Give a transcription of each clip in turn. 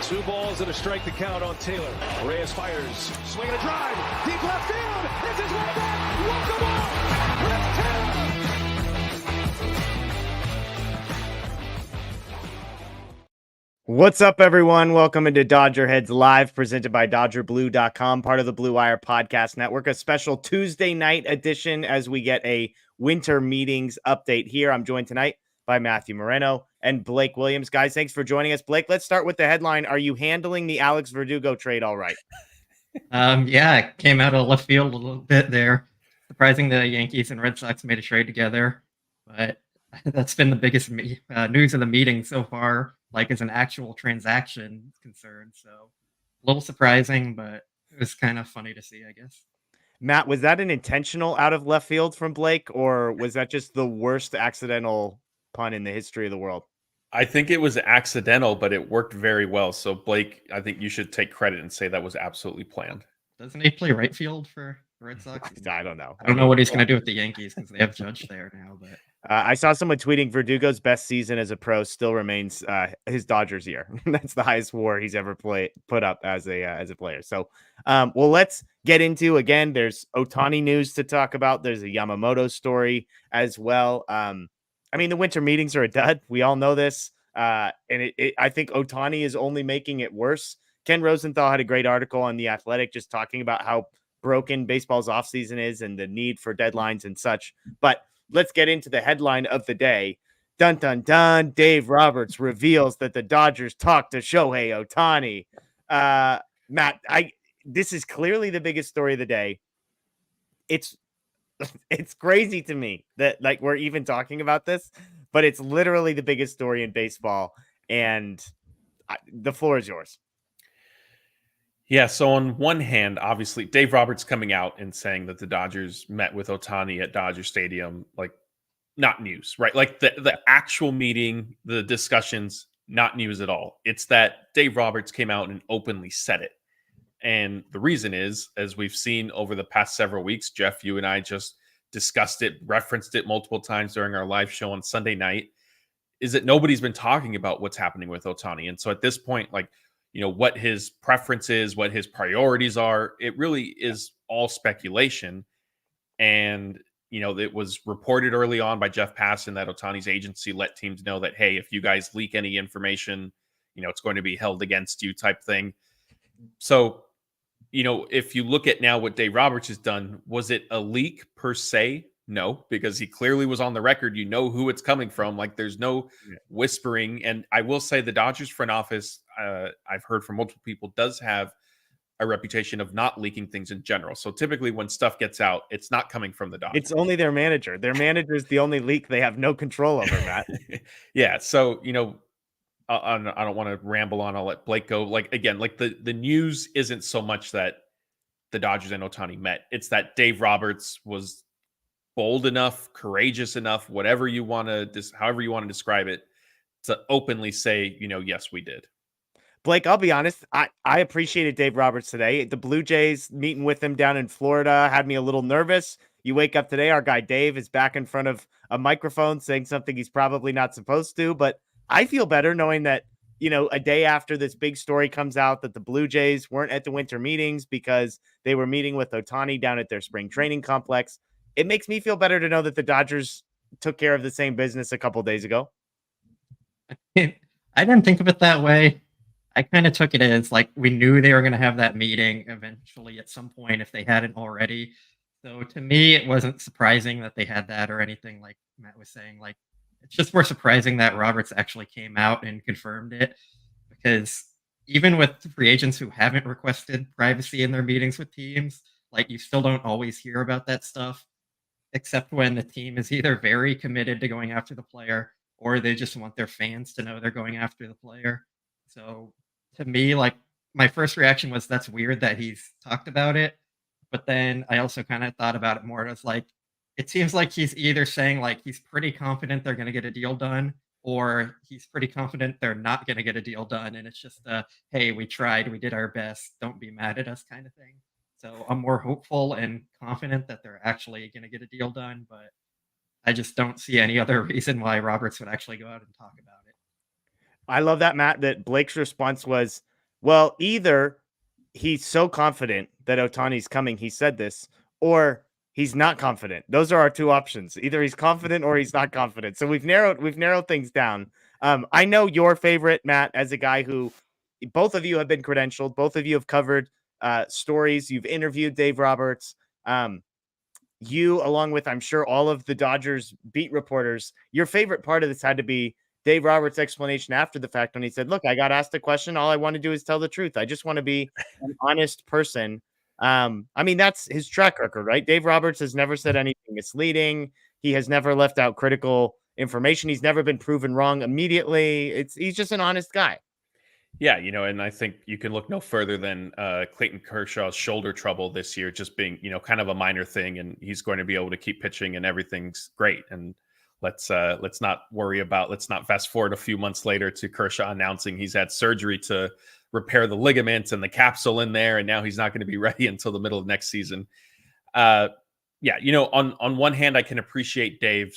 Two balls and a strike to count on Taylor. Reyes fires, swinging a drive, deep left field. This is way back. Walk the ball. Chris Taylor. What's up, everyone? Welcome into DodgerHeads Live, presented by DodgerBlue.com, part of the Blue Wire Podcast Network. A special Tuesday night edition as we get a winter meetings update here. I'm joined tonight by Matthew Moreno and Blake Williams. Guys, thanks for joining us. Blake, let's start with the headline. Are you handling the Alex Verdugo trade all right? Yeah, it came out of left field a little bit there. Surprising the Yankees and Red Sox made a trade together, but that's been the biggest news of the meeting so far, like as an actual transaction is concerned. So a little surprising, but it was kind of funny to see, I guess. Matt, was that an intentional out of left field from Blake, or was that just the worst accidental pun in the history of the world? I think it was accidental, but it worked very well. So, Blake, I think you should take credit and say that was absolutely planned. Doesn't he play right field for the Red Sox? I don't know. I don't know what he's going to do with the Yankees because they have Judge there now. But I saw someone tweeting Verdugo's best season as a pro still remains his Dodgers year. That's the highest WAR he's ever put up as a player. So, well, let's get into, again, there's Ohtani news to talk about. There's a Yamamoto story as well. I mean, the winter meetings are a dud. We all know this. And I think Ohtani is only making it worse. Ken Rosenthal had a great article on The Athletic just talking about how broken baseball's offseason is and the need for deadlines and such. But let's get into the headline of the day. Dun, dun, dun. Dave Roberts reveals that the Dodgers talked to Shohei Ohtani. Matt, this is clearly the biggest story of the day. It's crazy to me that like we're even talking about this, but it's literally the biggest story in baseball. And the floor is yours. Yeah, so on one hand, obviously, Dave Roberts coming out and saying that the Dodgers met with Ohtani at Dodger Stadium, like, not news, right? Like, the actual meeting, the discussions, not news at all. It's that Dave Roberts came out and openly said it. And the reason is, as we've seen over the past several weeks, Jeff, you and I just discussed it, referenced it multiple times during our live show on Sunday night, is that nobody's been talking about what's happening with Ohtani. And so at this point, like, you know, what his preferences, what his priorities are, it really is all speculation. And, you know, it was reported early on by Jeff Passan that Ohtani's agency let teams know that, hey, if you guys leak any information, you know, it's going to be held against you type thing. So, you know, if you look at now what Dave Roberts has done, was it a leak per se? No, because he clearly was on the record. You know who it's coming from. Like, there's no whispering. And I will say the Dodgers front office, I've heard from multiple people, does have a reputation of not leaking things in general. So typically when stuff gets out, it's not coming from the Dodgers. It's only their manager. Their manager is the only leak they have no control over, Matt. Yeah. So, you know, I don't want to ramble on. I'll let Blake go. Like, again, like the news isn't so much that the Dodgers and Ohtani met. It's that Dave Roberts was bold enough, courageous enough, whatever you want to, however you want to describe it, to openly say, you know, yes, we did. Blake, I'll be honest. I appreciated Dave Roberts today. The Blue Jays meeting with him down in Florida had me a little nervous. You wake up today, our guy Dave is back in front of a microphone saying something he's probably not supposed to. But I feel better knowing that, you know, a day after this big story comes out that the Blue Jays weren't at the winter meetings because they were meeting with Ohtani down at their spring training complex. It makes me feel better to know that the Dodgers took care of the same business a couple days ago. I didn't think of it that way. I kind of took it as like we knew they were going to have that meeting eventually at some point if they hadn't already. So to me, it wasn't surprising that they had that or anything like Matt was saying. Like, it's just more surprising that Roberts actually came out and confirmed it, because even with free agents who haven't requested privacy in their meetings with teams, like, you still don't always hear about that stuff, except when the team is either very committed to going after the player or they just want their fans to know they're going after the player. So to me, like, my first reaction was that's weird that he's talked about it. But then I also kind of thought about it more. It was like, it seems like he's either saying like he's pretty confident they're going to get a deal done, or he's pretty confident they're not going to get a deal done. And it's just hey, we tried, we did our best, don't be mad at us kind of thing. So I'm more hopeful and confident that they're actually going to get a deal done, but I just don't see any other reason why Roberts would actually go out and talk about it. I love that, Matt, that Blake's response was, Well, either he's so confident that Ohtani's coming, he said this, or he's not confident. Those are our two options. Either he's confident or he's not confident. So we've narrowed things down. I know your favorite, Matt, as a guy who both of you have been credentialed, both of you have covered stories. You've interviewed Dave Roberts. You, along with, I'm sure, all of the Dodgers beat reporters, your favorite part of this had to be Dave Roberts' explanation after the fact when he said, "Look, I got asked a question. All I want to do is tell the truth. I just want to be an honest person." I mean, that's his track record, right? Dave Roberts has never said anything misleading. He has never left out critical information. He's never been proven wrong immediately. He's just an honest guy. Yeah, and I think you can look no further than Clayton Kershaw's shoulder trouble this year, just being, kind of a minor thing, and he's going to be able to keep pitching, and everything's great. And let's not worry about. Let's not fast forward a few months later to Kershaw announcing he's had surgery to repair the ligaments and the capsule in there, and now he's not going to be ready until the middle of next season. Yeah, on one hand, I can appreciate Dave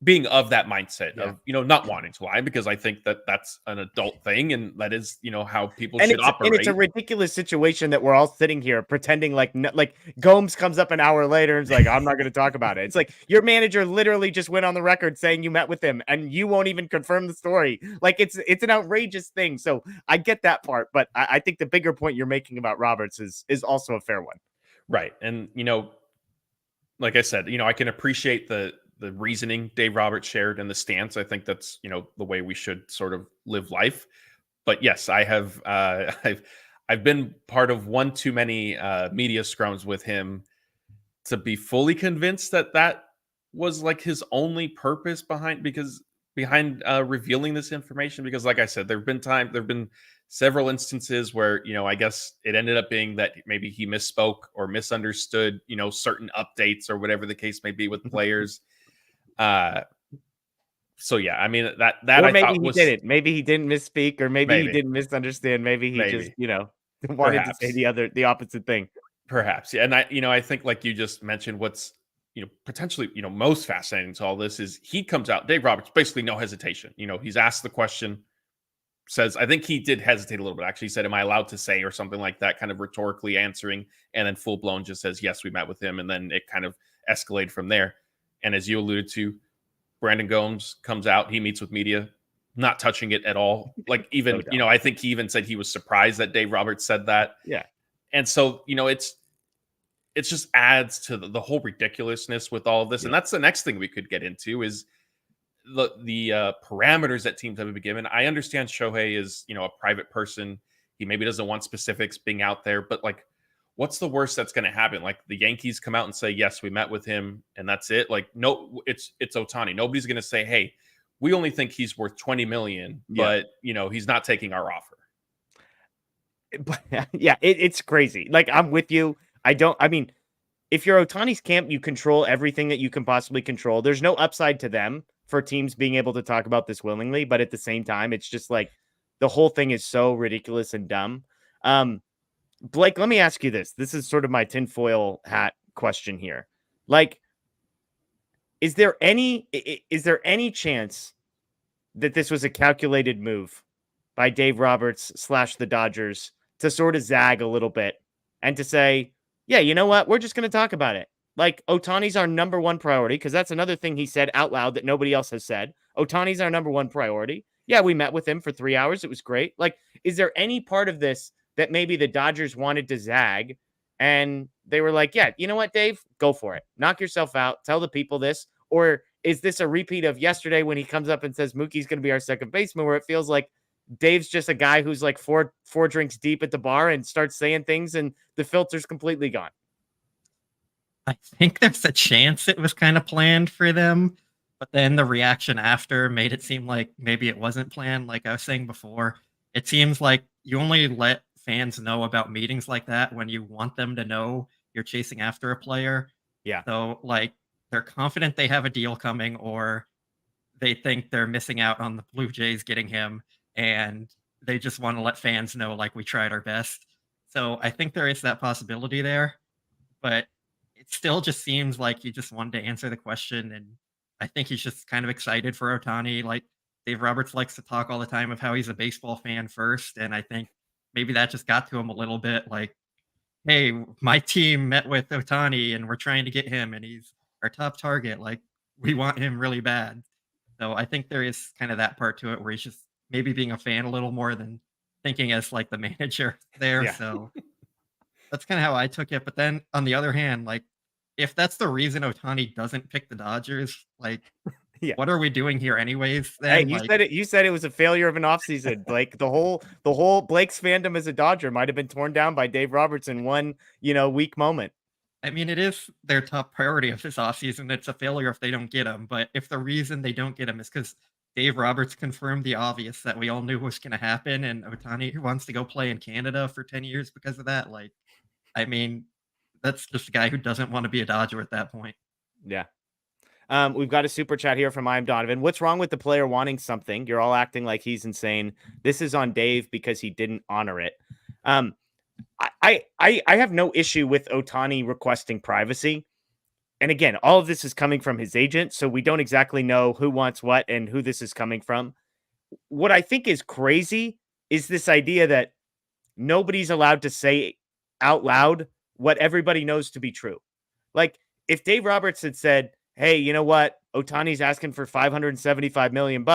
being of that mindset of not wanting to lie, because I think that that's an adult thing, and that is how people should operate. And it's a ridiculous situation that we're all sitting here pretending like Gomes comes up an hour later and is like, "I'm not going to talk about it." It's like your manager literally just went on the record saying you met with him, and you won't even confirm the story. Like it's an outrageous thing. So I get that part, but I think the bigger point you're making about Roberts is also a fair one. Right, and like I said, I can appreciate the reasoning Dave Roberts shared and the stance. I think that's the way we should sort of live life. But yes, I have I've been part of one too many media scrums with him to be fully convinced that was like his only purpose behind revealing this information. Because like I said, there've been several instances where I guess it ended up being that maybe he misspoke or misunderstood certain updates or whatever the case may be with players. So yeah, I mean that or I maybe thought he was didn't. Maybe he didn't misspeak, or maybe he didn't misunderstand. Maybe he just wanted to say the opposite thing. Perhaps, yeah. And I think, like you just mentioned, what's potentially most fascinating to all this is he comes out, Dave Roberts, basically no hesitation. He's asked the question, says, I think he did hesitate a little bit. Actually, he said, "Am I allowed to say?" or something like that, kind of rhetorically answering, and then full blown just says, "Yes, we met with him," and then it kind of escalated from there. And as you alluded to, Brandon Gomes comes out, he meets with media, not touching it at all. Like even, I think he even said he was surprised that Dave Roberts said that. Yeah. And so, it's just adds to the whole ridiculousness with all of this. Yeah. And that's the next thing we could get into is the parameters that teams have been given. I understand Shohei is, a private person. He maybe doesn't want specifics being out there, but like, what's the worst that's going to happen? Like the Yankees come out and say, "Yes, we met with him," and that's it. Like, no, it's Ohtani. Nobody's going to say, "Hey, we only think he's worth $20 million, but he's not taking our offer." Yeah, it's crazy. Like I'm with you. I mean, if you're Ohtani's camp, you control everything that you can possibly control. There's no upside to them for teams being able to talk about this willingly, but at the same time, it's just like the whole thing is so ridiculous and dumb. Blake, let me ask you this. This is sort of my tinfoil hat question here. Like, is there any chance that this was a calculated move by Dave Roberts / the Dodgers to sort of zag a little bit and to say, "Yeah, you know what? We're just going to talk about it. Like, Ohtani's our number one priority," because that's another thing he said out loud that nobody else has said. Ohtani's our number one priority. Yeah, we met with him for 3 hours. It was great. Like, is there any part of this that maybe the Dodgers wanted to zag and they were like, "Yeah, you know what, Dave, go for it. Knock yourself out. Tell the people this." Or is this a repeat of yesterday when he comes up and says Mookie's going to be our second baseman, where it feels like Dave's just a guy who's like four drinks deep at the bar and starts saying things and the filter's completely gone? I think there's a chance it was kind of planned for them, but then the reaction after made it seem like maybe it wasn't planned. Like I was saying before, it seems like you only let fans know about meetings like that when you want them to know you're chasing after a player. Yeah. So like they're confident they have a deal coming, or they think they're missing out on the Blue Jays getting him, and they just want to let fans know, like, we tried our best. So I think there is that possibility there, but it still just seems like he just wanted to answer the question. And I think he's just kind of excited for Ohtani. Like, Dave Roberts likes to talk all the time of how he's a baseball fan first, and I think maybe that just got to him a little bit. Like, hey, my team met with Ohtani, and we're trying to get him, and he's our top target. Like, we want him really bad. So I think there is kind of that part to it where he's just maybe being a fan a little more than thinking as like the manager there. Yeah. So that's kind of how I took it. But then on the other hand, like if that's the reason Ohtani doesn't pick the Dodgers, like Yeah. what are we doing here anyways? Hey, Then you like, said it. You said it was a failure of an offseason. Like the whole Blake's fandom as a Dodger might have been torn down by Dave Roberts in one, weak moment. I mean, it is their top priority of this offseason. It's a failure if they don't get him. But if the reason they don't get him is because Dave Roberts confirmed the obvious that we all knew was going to happen, and Ohtani wants to go play in Canada for 10 years because of that, like, I mean, that's just a guy who doesn't want to be a Dodger at that point. Yeah. We've got a super chat here from I'm Donovan. What's wrong with the player wanting something? You're all acting like he's insane. This is on Dave because he didn't honor it. I have no issue with Ohtani requesting privacy. And again, all of this is coming from his agent, so we don't exactly know who wants what and who this is coming from. What I think is crazy is this idea that nobody's allowed to say out loud what everybody knows to be true. Like if Dave Roberts had said, hey, you know what? Ohtani's asking for $575 million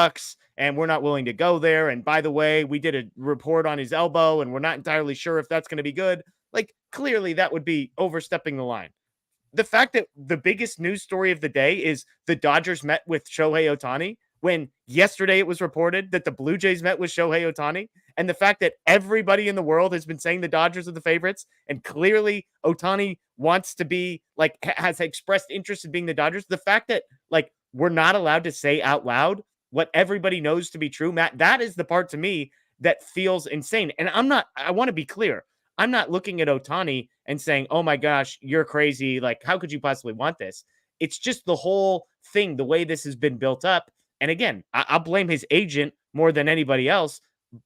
and we're not willing to go there. And by the way, we did a report on his elbow and we're not entirely sure if that's going to be good. Like clearly that would be overstepping the line. The fact that the biggest news story of the day is the Dodgers met with Shohei Ohtani when yesterday it was reported that the Blue Jays met with Shohei Ohtani, and the fact that everybody in the world has been saying the Dodgers are the favorites, and clearly Ohtani wants to be like has expressed interest in being the Dodgers. The fact that like we're not allowed to say out loud what everybody knows to be true, Matt, that is the part to me that feels insane. And I want to be clear. I'm not looking at Ohtani and saying, oh my gosh, you're crazy. Like, how could you possibly want this? It's just the whole thing, the way this has been built up. And again, I'll blame his agent more than anybody else.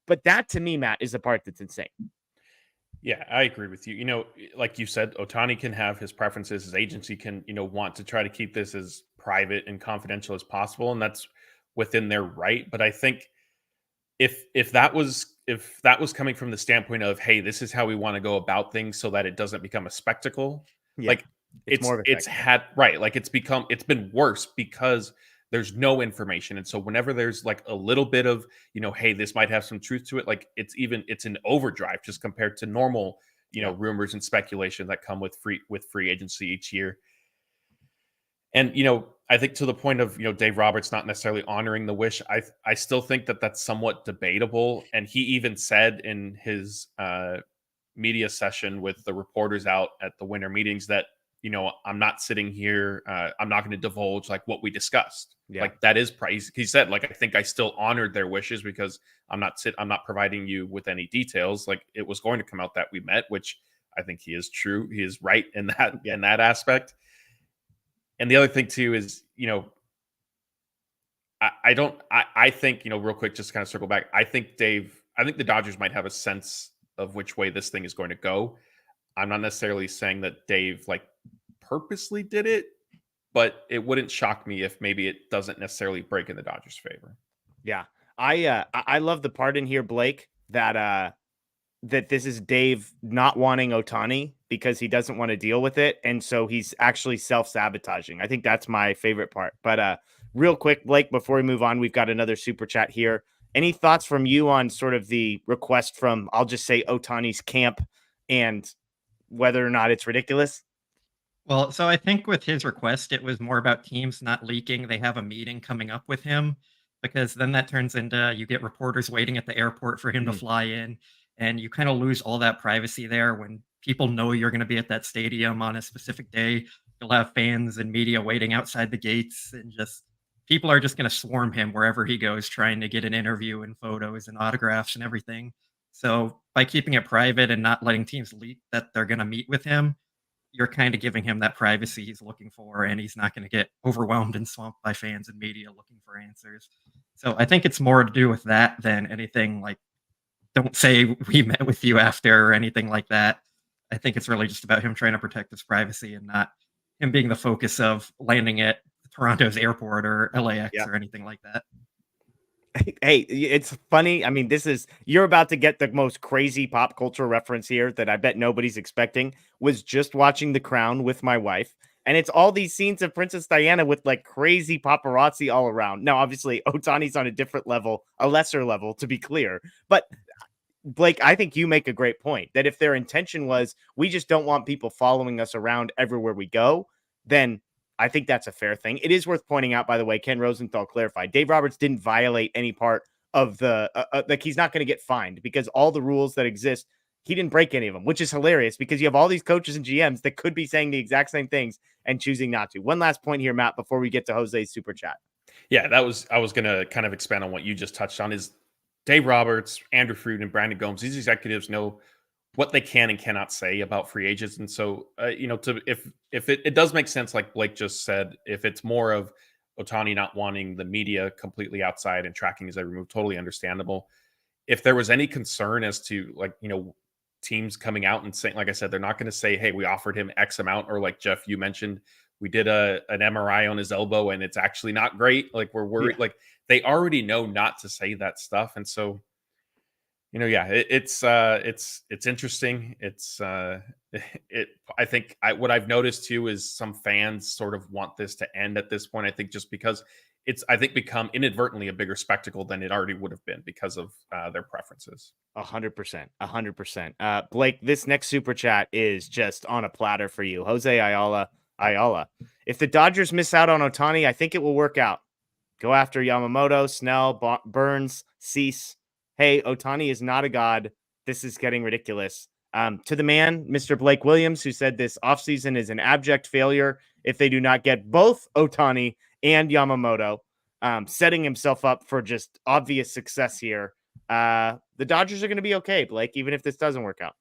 But that to me, Matt, is the part that's insane. Yeah, I agree with you. Like you said, Ohtani can have his preferences. His agency can, want to try to keep this as private and confidential as possible. And that's within their right. But I think if that was coming from the standpoint of, hey, this is how we want to go about things so that it doesn't become a spectacle, like it's been worse because there's no information. And so whenever there's like a little bit of, hey, this might have some truth to it, like it's an overdrive just compared to normal, rumors and speculation that come with free agency each year. And, I think to the point of, Dave Roberts not necessarily honoring the wish, I still think that that's somewhat debatable. And he even said in his media session with the reporters out at the winter meetings that, I'm not sitting here. I'm not going to divulge like what we discussed. Yeah. Like that is price. He said, like, I think I still honored their wishes because I'm not providing you with any details. Like it was going to come out that we met, which I think he is true. He is right in that aspect. And the other thing too is, I think, real quick, just to kind of circle back. I think the Dodgers might have a sense of which way this thing is going to go. I'm not necessarily saying that Dave like purposely did it, but it wouldn't shock me if maybe it doesn't necessarily break in the Dodgers' favor. Yeah. I love the part in here, Blake, that this is Dave not wanting Ohtani because he doesn't want to deal with it. And so he's actually self-sabotaging. I think that's my favorite part. But real quick, Blake, before we move on, we've got another super chat here. Any thoughts from you on sort of the request from, I'll just say, Ohtani's camp and whether or not it's ridiculous? Well, so I think with his request, it was more about teams not leaking. They have a meeting coming up with him because then that turns into you get reporters waiting at the airport for him to fly in. And you kind of lose all that privacy there when people know you're going to be at that stadium on a specific day. You'll have fans and media waiting outside the gates, and just people are just going to swarm him wherever he goes, trying to get an interview and photos and autographs and everything. So by keeping it private and not letting teams leak that they're going to meet with him, you're kind of giving him that privacy he's looking for, and he's not going to get overwhelmed and swamped by fans and media looking for answers. So I think it's more to do with that than anything like, don't say we met with you after or anything like that. I think it's really just about him trying to protect his privacy and not him being the focus of landing at Toronto's airport or LAX or anything like that. Hey, it's funny. I mean, you're about to get the most crazy pop culture reference here that I bet nobody's expecting. Was just watching The Crown with my wife, and it's all these scenes of Princess Diana with like crazy paparazzi all around. Now, obviously, Otani's on a different level, a lesser level, to be clear. But Blake, I think you make a great point that if their intention was we just don't want people following us around everywhere we go, then I think that's a fair thing. It is worth pointing out, by the way, Ken Rosenthal clarified Dave Roberts didn't violate any part of the like he's not going to get fined because all the rules that exist, he didn't break any of them, which is hilarious because you have all these coaches and GMs that could be saying the exact same things and choosing not to. One last point here, Matt, before we get to Jose's super chat. Yeah, I was going to kind of expand on what you just touched on is Dave Roberts, Andrew Fruit, and Brandon Gomes. These executives know what they can and cannot say about free agents, and so if it does make sense, like Blake just said, if it's more of Ohtani not wanting the media completely outside and tracking his every move, totally understandable. If there was any concern as to teams coming out and saying, like I said, they're not going to say, hey, we offered him X amount, or like Jeff, you mentioned, we did an MRI on his elbow and it's actually not great. Like we're worried. Yeah. Like they already know not to say that stuff. And so, it's interesting. I think what I've noticed too is some fans sort of want this to end at this point. I think just because it's become inadvertently a bigger spectacle than it already would have been because of their preferences. 100%. Blake, this next super chat is just on a platter for you. Jose Ayala. If the Dodgers miss out on Ohtani, I think it will work out. Go after Yamamoto, Snell, Burns, Cease. Hey, Ohtani is not a god. This is getting ridiculous. To the man, Mr. Blake Williams, who said this offseason is an abject failure if they do not get both Ohtani and Yamamoto, setting himself up for just obvious success here. The Dodgers are going to be okay, Blake, even if this doesn't work out.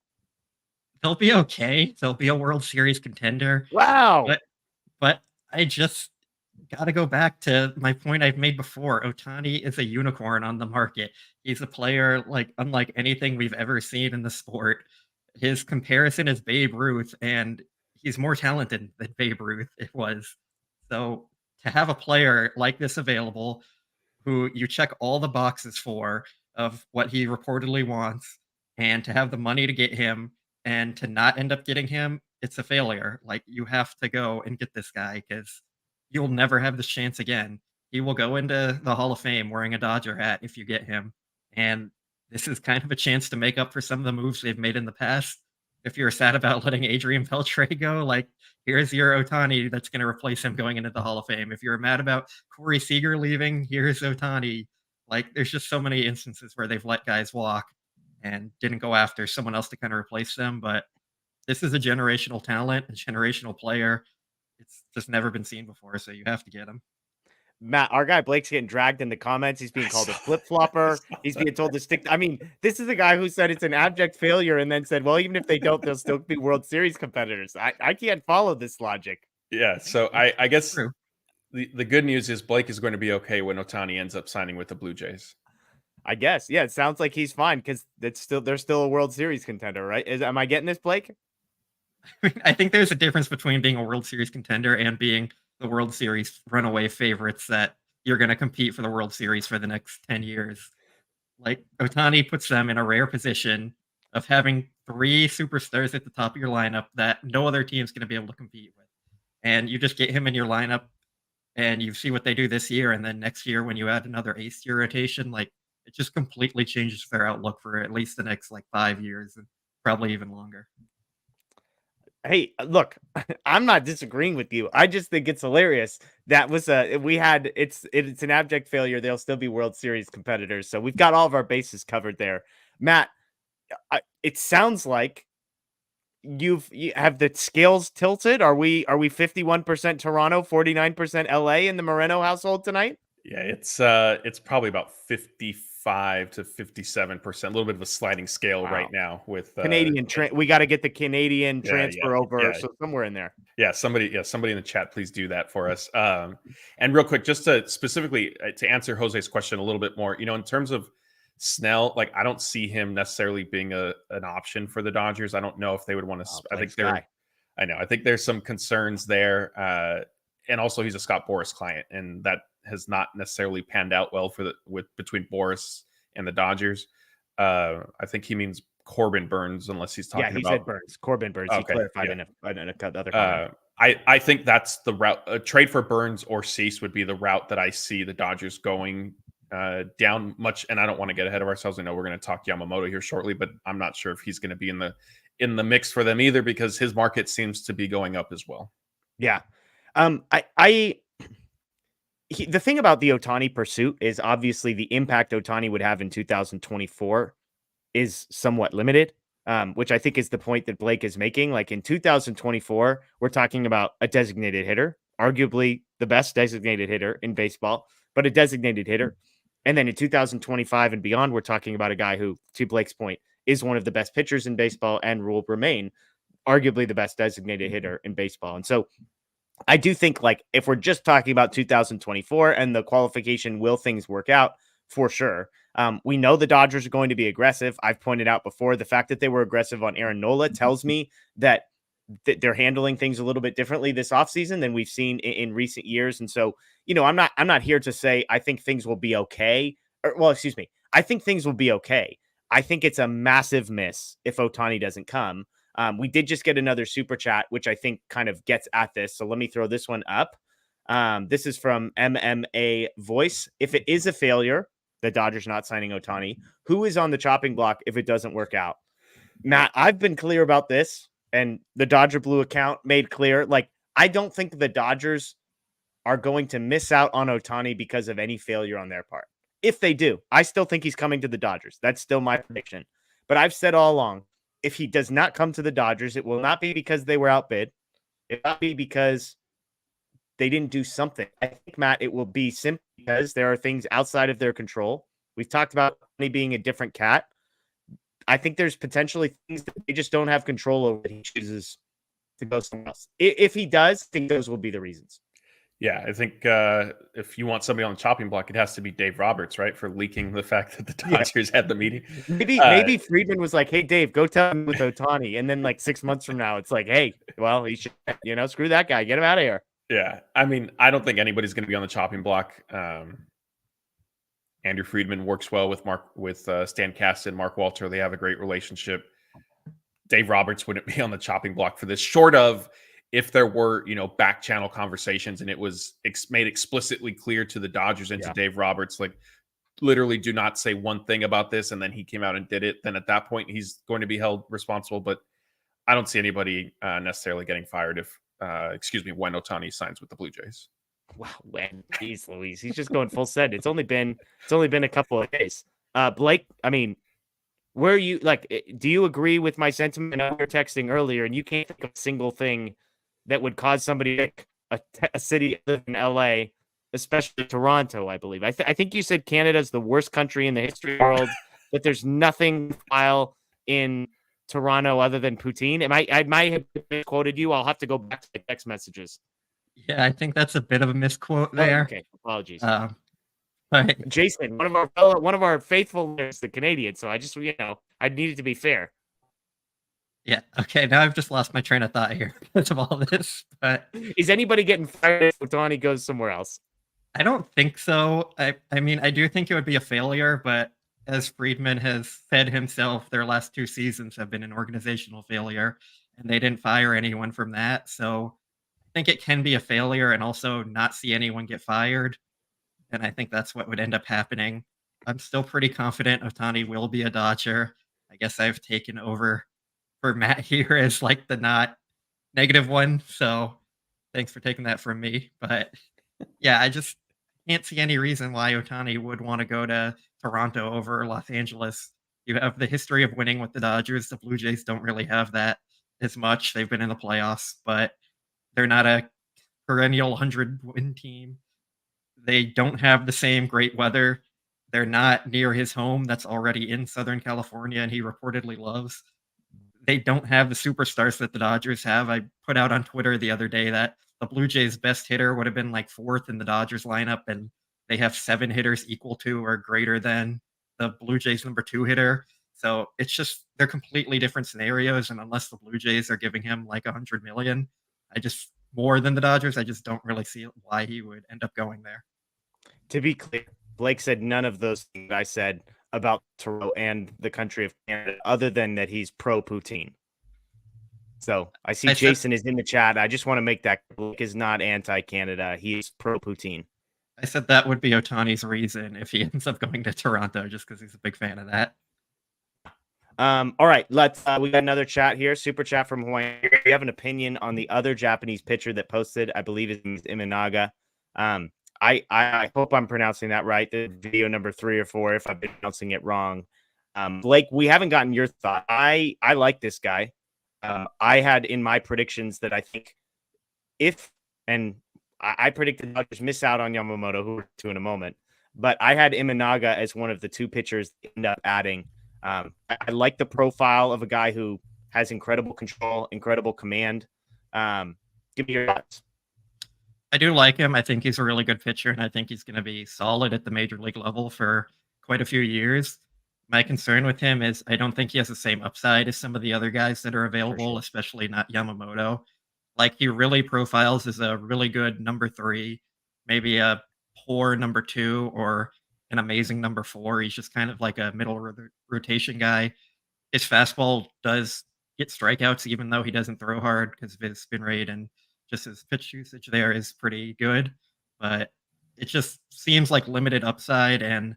They'll be okay. They'll be a World Series contender. Wow. But I just got to go back to my point I've made before. Ohtani is a unicorn on the market. He's a player like unlike anything we've ever seen in the sport. His comparison is Babe Ruth, and he's more talented than Babe Ruth it was. So to have a player like this available, who you check all the boxes for of what he reportedly wants, and to have the money to get him, and to not end up getting him, it's a failure. Like you have to go and get this guy because you'll never have this chance again. He will go into the Hall of Fame wearing a Dodger hat if you get him. And this is kind of a chance to make up for some of the moves they've made in the past. If you're sad about letting Adrian Beltre go, like here's your Ohtani that's going to replace him going into the Hall of Fame. If you're mad about Corey Seager leaving, here's Ohtani. Like there's just so many instances where they've let guys walk and didn't go after someone else to kind of replace them. But this is a generational talent, a generational player. It's just never been seen before, so you have to get him. Matt, our guy Blake's getting dragged in the comments. He's being called a flip-flopper. He's being told to stick. I mean, this is a guy who said it's an abject failure and then said, well, even if they don't, they'll still be World Series competitors. I can't follow this logic. Yeah, so I guess the good news is Blake is going to be okay when Ohtani ends up signing with the Blue Jays. I guess. Yeah, it sounds like he's fine because they're still a World Series contender, right? Am I getting this, Blake? I think there's a difference between being a World Series contender and being the World Series runaway favorites that you're going to compete for the World Series for the next 10 years. Like Ohtani puts them in a rare position of having 3 superstars at the top of your lineup that no other team's going to be able to compete with. And you just get him in your lineup and you see what they do this year. And then next year, when you add another ace to your rotation, like it just completely changes their outlook for at least the next 5 years and probably even longer. Hey, look, I'm not disagreeing with you. I just think it's hilarious. That was it's an abject failure. They'll still be World Series competitors. So we've got all of our bases covered there. Matt, it sounds like you have the scales tilted. Are we 51% Toronto, 49% LA in the Moreno household tonight? Yeah, it's probably about 55 to 57%, a little bit of a sliding scale right now with Canadian. We got to get the Canadian transfer over, so somewhere in there. Yeah, somebody in the chat, please do that for us. And real quick, just to specifically to answer Jose's question a little bit more, in terms of Snell, like I don't see him necessarily being an option for the Dodgers. I don't know if they would want to. I think there's some concerns there. and also he's a Scott Boras client, and that has not necessarily panned out well for between Boras and the Dodgers. I think he means Corbin Burns, unless he's talking he about said Burns, Corbin Burns. He Okay, clarified yeah. in a other comment. I think that's the route. A trade for Burns or Cease would be the route that I see the Dodgers going down much. And I don't want to get ahead of ourselves. I know we're going to talk Yamamoto here shortly, but I'm not sure if he's going to be in the mix for them either, because his market seems to be going up as well. Yeah. The thing about the Ohtani pursuit is obviously the impact Ohtani would have in 2024 is somewhat limited, which I think is the point that Blake is making. Like in 2024, we're talking about a designated hitter, arguably the best designated hitter in baseball, but a designated hitter. And then in 2025 and beyond, we're talking about a guy who, to Blake's point, is one of the best pitchers in baseball and will remain arguably the best designated hitter in baseball. And so I do think, like, if we're just talking about 2024 and the qualification, will things work out? For sure. We know the Dodgers are going to be aggressive. I've pointed out before, the fact that they were aggressive on Aaron Nola tells me that they're handling things a little bit differently this offseason than we've seen in recent years. And so, I'm not here to say I think things will be okay. I think things will be okay. I think it's a massive miss if Ohtani doesn't come. We did just get another super chat, which I think kind of gets at this. So let me throw this one up. This is from MMA Voice. If it is a failure, the Dodgers not signing Ohtani, who is on the chopping block if it doesn't work out? Matt, I've been clear about this, and the Dodger Blue account made clear. Like, I don't think the Dodgers are going to miss out on Ohtani because of any failure on their part. If they do, I still think he's coming to the Dodgers. That's still my prediction. But I've said all along, if he does not come to the Dodgers, it will not be because they were outbid. It will not be because they didn't do something. I think, Matt, it will be simply because there are things outside of their control. We've talked about Ohtani being a different cat. I think there's potentially things that they just don't have control over that he chooses to go somewhere else. If he does, I think those will be the reasons. Yeah, I think if you want somebody on the chopping block, it has to be Dave Roberts, right, for leaking the fact that the Dodgers had the meeting. Maybe Friedman was like, "Hey, Dave, go tell him with Ohtani," and then like 6 months from now, it's like, "Hey, well, he should, screw that guy, get him out of here." Yeah, I mean, I don't think anybody's going to be on the chopping block. Andrew Friedman works well with Stan Kasten, Mark Walter. They have a great relationship. Dave Roberts wouldn't be on the chopping block for this, short of if there were, back channel conversations and it was made explicitly clear to the Dodgers and to Dave Roberts, like, literally do not say one thing about this, and then he came out and did it, then at that point he's going to be held responsible. But I don't see anybody necessarily getting fired when Ohtani signs with the Blue Jays. Wow, when geez Louise, he's just going full send. It's only been a couple of days. Blake, I mean, where are you, like, do you agree with my sentiment? I know we were texting earlier, and you can't think of a single thing that would cause somebody to pick a city other than LA, especially Toronto, I believe. I think you said Canada's the worst country in the history of the world, that there's nothing vile in Toronto other than poutine. I might have misquoted you. I'll have to go back to the text messages. Yeah, I think that's a bit of a misquote there. Okay, apologies. But Jason, one of our faithful listeners, the Canadian. So I just, I needed to be fair. Yeah. Okay. Now I've just lost my train of thought here because of all this. But is anybody getting fired if Ohtani goes somewhere else? I don't think so. I mean, I do think it would be a failure, but as Friedman has said himself, their last 2 seasons have been an organizational failure, and they didn't fire anyone from that. So I think it can be a failure and also not see anyone get fired. And I think that's what would end up happening. I'm still pretty confident Ohtani will be a Dodger. I guess I've taken over for Matt here as like the not negative one. So thanks for taking that from me. But yeah, I just can't see any reason why Ohtani would want to go to Toronto over Los Angeles. You have the history of winning with the Dodgers. The Blue Jays don't really have that as much. They've been in the playoffs, but they're not a perennial 100-win team. They don't have the same great weather. They're not near his home that's already in Southern California and he reportedly loves. They don't have the superstars that the Dodgers have. I put out on Twitter the other day that the Blue Jays' best hitter would have been like 4th in the Dodgers lineup, and they have 7 hitters equal to or greater than the Blue Jays' number 2 hitter. So it's just, they're completely different scenarios. And unless the Blue Jays are giving him like $100 million, I just more than the Dodgers. I just don't really see why he would end up going there. To be clear, Blake said none of those things I said about Toronto and the country of Canada, other than that he's pro poutine. So I see Jason is in the chat. I just want to make that Blake is not anti-Canada. He is pro poutine. I said that would be Ohtani's reason if he ends up going to Toronto, just because he's a big fan of that. All right, let's. We got another chat here. Super chat from Hawaii. Do you have an opinion on the other Japanese pitcher that posted? I believe his name is Imanaga. I hope I'm pronouncing that right. The video number 3 or 4, if I've been pronouncing it wrong. Blake, we haven't gotten your thought. I like this guy. I had in my predictions that I think I predicted the Dodgers miss out on Yamamoto, who we'll get to in a moment. But I had Imanaga as one of the 2 pitchers that end up adding. I like the profile of a guy who has incredible control, incredible command. Give me your thoughts. I do like him. I think he's a really good pitcher, and I think he's going to be solid at the major league level for quite a few years. My concern with him is I don't think he has the same upside as some of the other guys that are available, especially not Yamamoto. Like, he really profiles as a really good number 3, maybe a poor number 2, or an amazing number 4. He's just kind of like a middle rotation guy. His fastball does get strikeouts, even though he doesn't throw hard because of his spin rate, and just his pitch usage there is pretty good. But it just seems like limited upside, and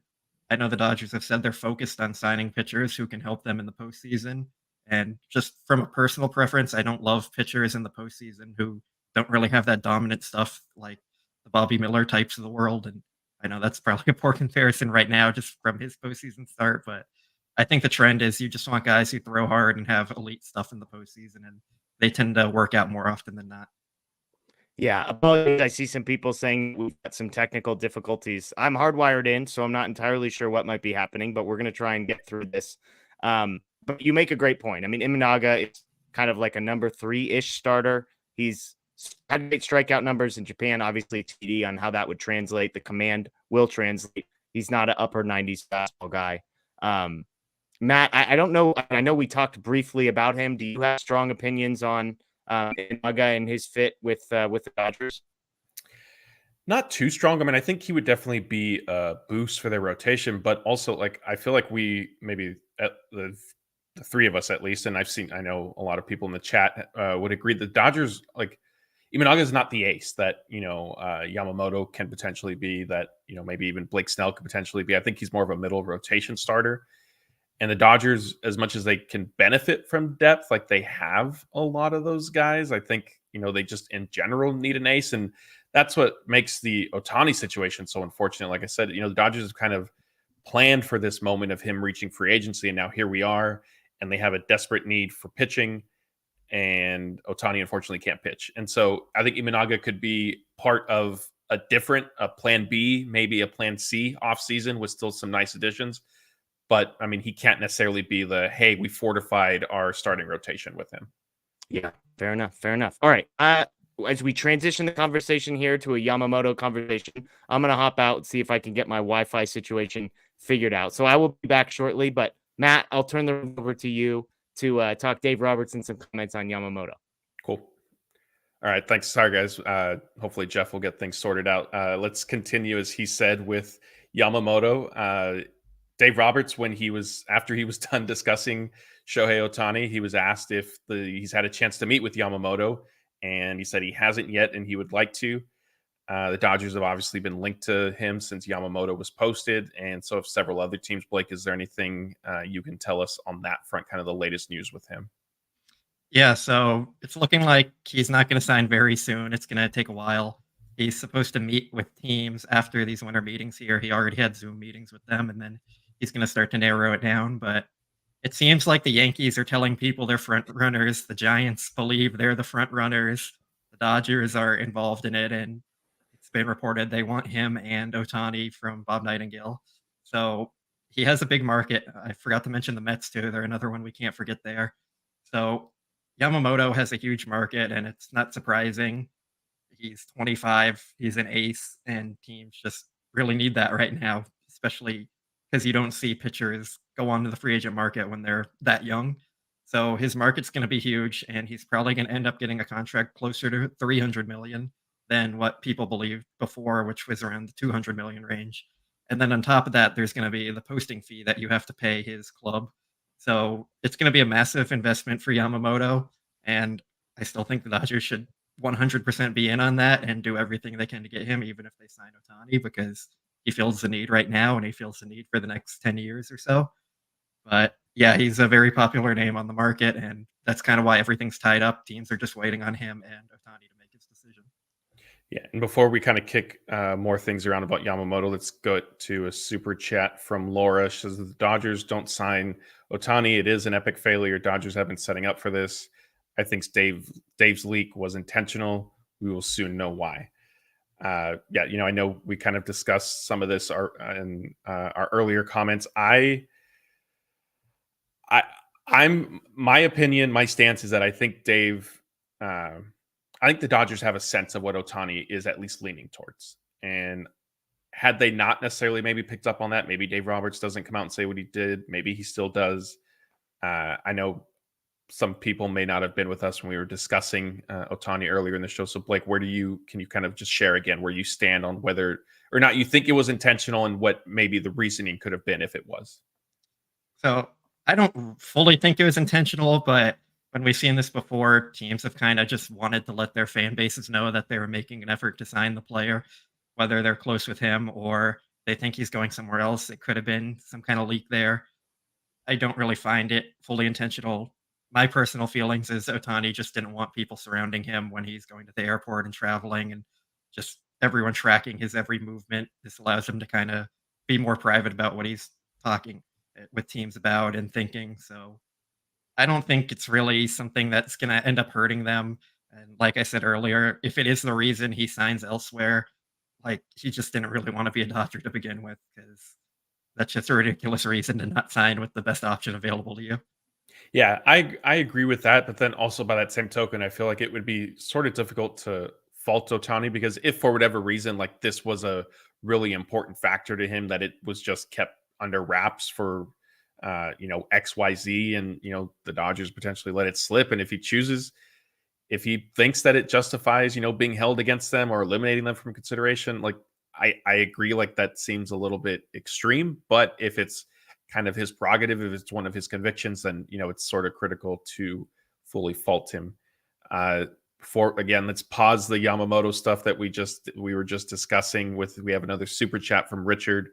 I know the Dodgers have said they're focused on signing pitchers who can help them in the postseason. And just from a personal preference, I don't love pitchers in the postseason who don't really have that dominant stuff like the Bobby Miller types of the world. And I know that's probably a poor comparison right now just from his postseason start, but I think the trend is you just want guys who throw hard and have elite stuff in the postseason, and they tend to work out more often than not. Yeah, apologies. I see some people saying we've got some technical difficulties. I'm hardwired in, so I'm not entirely sure what might be happening, but we're going to try and get through this. But you make a great point. I mean, Imanaga is kind of like a number 3-ish starter. He's had great strikeout numbers in Japan, obviously TD on how that would translate. The command will translate. He's not an upper 90s fastball guy. Matt, I don't know. I know we talked briefly about him. Do you have strong opinions on Imanaga and his fit with the Dodgers? Not too strong. I mean, I think he would definitely be a boost for their rotation, but also, like, I feel like we maybe the 3 of us at least, and I know a lot of people in the chat would agree that Dodgers, like, Imanaga is not the ace that Yamamoto can potentially be, that maybe even Blake Snell could potentially be. I think he's more of a middle rotation starter. And the Dodgers, as much as they can benefit from depth, like, they have a lot of those guys. I think, they just in general need an ace. And that's what makes the Ohtani situation so unfortunate. Like I said, the Dodgers have kind of planned for this moment of him reaching free agency. And now here we are, and they have a desperate need for pitching. And Ohtani, unfortunately, can't pitch. And so I think Imanaga could be part of a plan B, maybe a plan C offseason with still some nice additions. But, I mean, he can't necessarily be hey, we fortified our starting rotation with him. Yeah, fair enough. Fair enough. All right. As we transition the conversation here to a Yamamoto conversation, I'm going to hop out and see if I can get my Wi-Fi situation figured out. So I will be back shortly. But, Matt, I'll turn the room over to you to talk Dave Robertson some comments on Yamamoto. Cool. All right. Thanks. Sorry, guys. Hopefully Jeff will get things sorted out. Let's continue, as he said, with Yamamoto. Dave Roberts, after he was done discussing Shohei Ohtani, he was asked if he's had a chance to meet with Yamamoto, and he said he hasn't yet, and he would like to. The Dodgers have obviously been linked to him since Yamamoto was posted, and so have several other teams. Blake, is there anything you can tell us on that front, kind of the latest news with him? Yeah, so it's looking like he's not going to sign very soon. It's going to take a while. He's supposed to meet with teams after these winter meetings here. He already had Zoom meetings with them, and then he's going to start to narrow it down. But it seems like the Yankees are telling people they're front runners. The Giants believe they're the front runners. The Dodgers are involved in it, and it's been reported they want him and Ohtani from Bob Nightingale. So he has a big market. I forgot to mention the Mets, too. They're another one we can't forget there. So Yamamoto has a huge market, and it's not surprising. He's 25. He's an ace, and teams just really need that right now, especially because you don't see pitchers go on to the free agent market when they're that young. So his market's going to be huge, and he's probably going to end up getting a contract closer to 300 million than what people believed before, which was around the 200 million range. And then on top of that, there's going to be the posting fee that you have to pay his club. So it's going to be a massive investment for Yamamoto. And I still think the Dodgers should 100% be in on that and do everything they can to get him, even if they sign Ohtani, because he feels the need right now and he feels the need for the next 10 years or so. But yeah, he's a very popular name on the market, and that's kind of why everything's tied up. Teams are just waiting on him and Ohtani to make his decision. Yeah, and before we kind of kick more things around about Yamamoto, let's go to a super chat from Laura. She says the Dodgers don't sign Ohtani. It is an epic failure. Dodgers have been setting up for this. I think Dave's leak was intentional. We will soon know why. Yeah, I know we kind of discussed some of this in our earlier comments. My opinion, my stance is that I think I think the Dodgers have a sense of what Ohtani is at least leaning towards. And had they not necessarily maybe picked up on that, maybe Dave Roberts doesn't come out and say what he did. Maybe he still does. I know some people may not have been with us when we were discussing Ohtani earlier in the show. So Blake, can you kind of just share again where you stand on whether or not you think it was intentional and what maybe the reasoning could have been if it was? So I don't fully think it was intentional, but when we've seen this before, teams have kind of just wanted to let their fan bases know that they were making an effort to sign the player, whether they're close with him or they think he's going somewhere else. It could have been some kind of leak there. I don't really find it fully intentional. My personal feelings is Ohtani just didn't want people surrounding him when he's going to the airport and traveling, and just everyone tracking his every movement. This allows him to kind of be more private about what he's talking with teams about and thinking. So I don't think it's really something that's going to end up hurting them. And like I said earlier, if it is the reason he signs elsewhere, like he just didn't really want to be a Dodger to begin with, because that's just a ridiculous reason to not sign with the best option available to you. Yeah, I agree with that. But then also by that same token, I feel like it would be sort of difficult to fault Ohtani, because if for whatever reason, like this was a really important factor to him, that it was just kept under wraps for XYZ, and the Dodgers potentially let it slip. And if he thinks that it justifies being held against them or eliminating them from consideration, like I agree, like that seems a little bit extreme. But if it's kind of his prerogative, if it's one of his convictions, then it's sort of critical to fully fault him. Let's pause the Yamamoto stuff that we were just discussing. We have another super chat from Richard.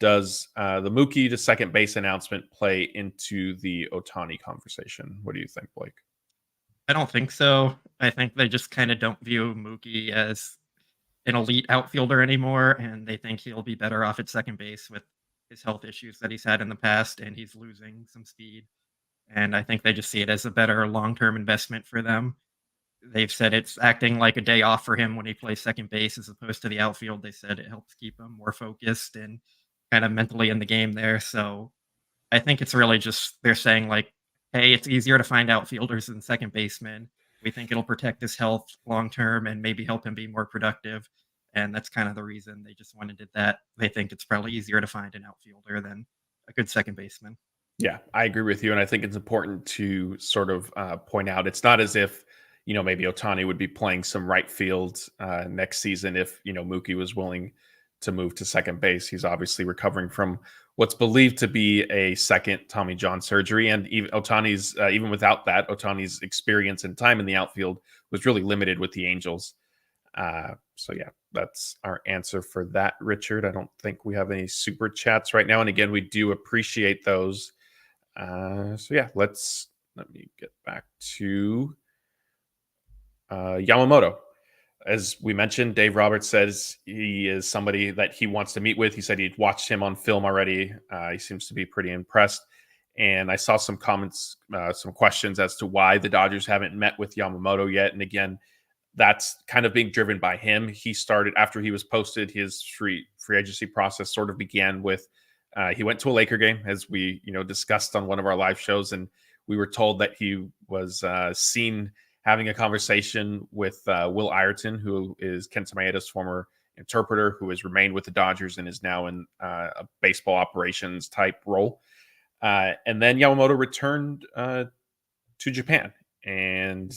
Does the Mookie to second base announcement play into the Ohtani conversation? What do you think, Blake? I don't think so. I think they just kind of don't view Mookie as an elite outfielder anymore, and they think he'll be better off at second base with his health issues that he's had in the past, and he's losing some speed. And I think they just see it as a better long-term investment for them. They've said it's acting like a day off for him when he plays second base as opposed to the outfield. They said it helps keep him more focused and kind of mentally in the game there. So I think it's really just they're saying like, hey, it's easier to find outfielders than second basemen. We think it'll protect his health long term and maybe help him be more productive. And that's kind of the reason they just went and did that. They think it's probably easier to find an outfielder than a good second baseman. Yeah, I agree with you. And I think it's important to sort of point out, it's not as if, maybe Ohtani would be playing some right field next season if, Mookie was willing to move to second base. He's obviously recovering from what's believed to be a second Tommy John surgery. And even even without that, Ohtani's experience and time in the outfield was really limited with the Angels. So yeah, that's our answer for that, Richard. I don't think we have any super chats right now. And again, we do appreciate those. So yeah, let me get back to Yamamoto. As we mentioned, Dave Roberts says he is somebody that he wants to meet with. He said he'd watched him on film already. He seems to be pretty impressed. And I saw some comments, some questions as to why the Dodgers haven't met with Yamamoto yet. And again, that's kind of being driven by him. He started after he was posted, his free agency process sort of began with he went to a Laker game, as we discussed on one of our live shows, and we were told that he was seen having a conversation with Will Ireton, who is Kent Maeda's former interpreter, who has remained with the Dodgers and is now in a baseball operations type role. And then Yamamoto returned to Japan, and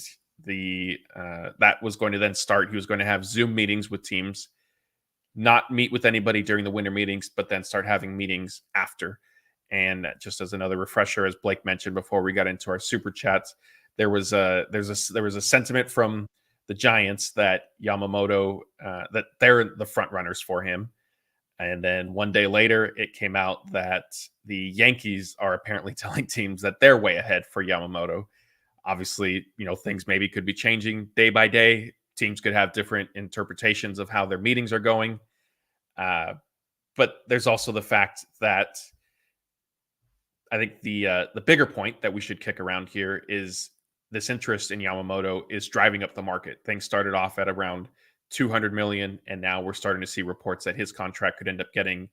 that was going to then start. He was going to have Zoom meetings with teams, not meet with anybody during the winter meetings, but then start having meetings after. And just as another refresher, as Blake mentioned before we got into our super chats, there was a sentiment from the Giants that Yamamoto that they're the front runners for him. And then one day later, it came out that the Yankees are apparently telling teams that they're way ahead for Yamamoto. Obviously, things maybe could be changing day by day. Teams could have different interpretations of how their meetings are going. But there's also the fact that I think the bigger point that we should kick around here is this interest in Yamamoto is driving up the market. Things started off at around 200 million, and now we're starting to see reports that his contract could end up getting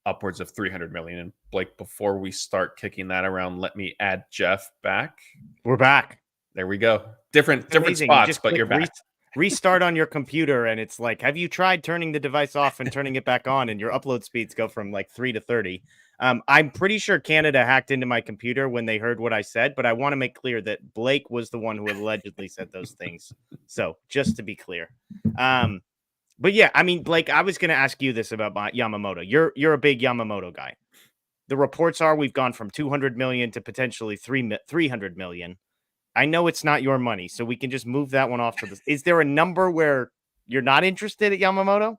upwards of 300 million. And Blake, before we start kicking that around, let me add Jeff back. We're back. There we go. Different Amazing. spots, but you're back. Restart on your computer, and it's like, have you tried turning the device off and turning it back on? And your upload speeds go from like 3 to 30. I'm pretty sure Canada hacked into my computer when they heard what I said, but I want to make clear that Blake was the one who allegedly said those things. So just to be clear. But yeah, I mean, Blake, I was going to ask you this about Yamamoto. You're a big Yamamoto guy. The reports are we've gone from 200 million to potentially 300 million. I know it's not your money, so we can just move that one off to this. Is there a number where you're not interested at Yamamoto?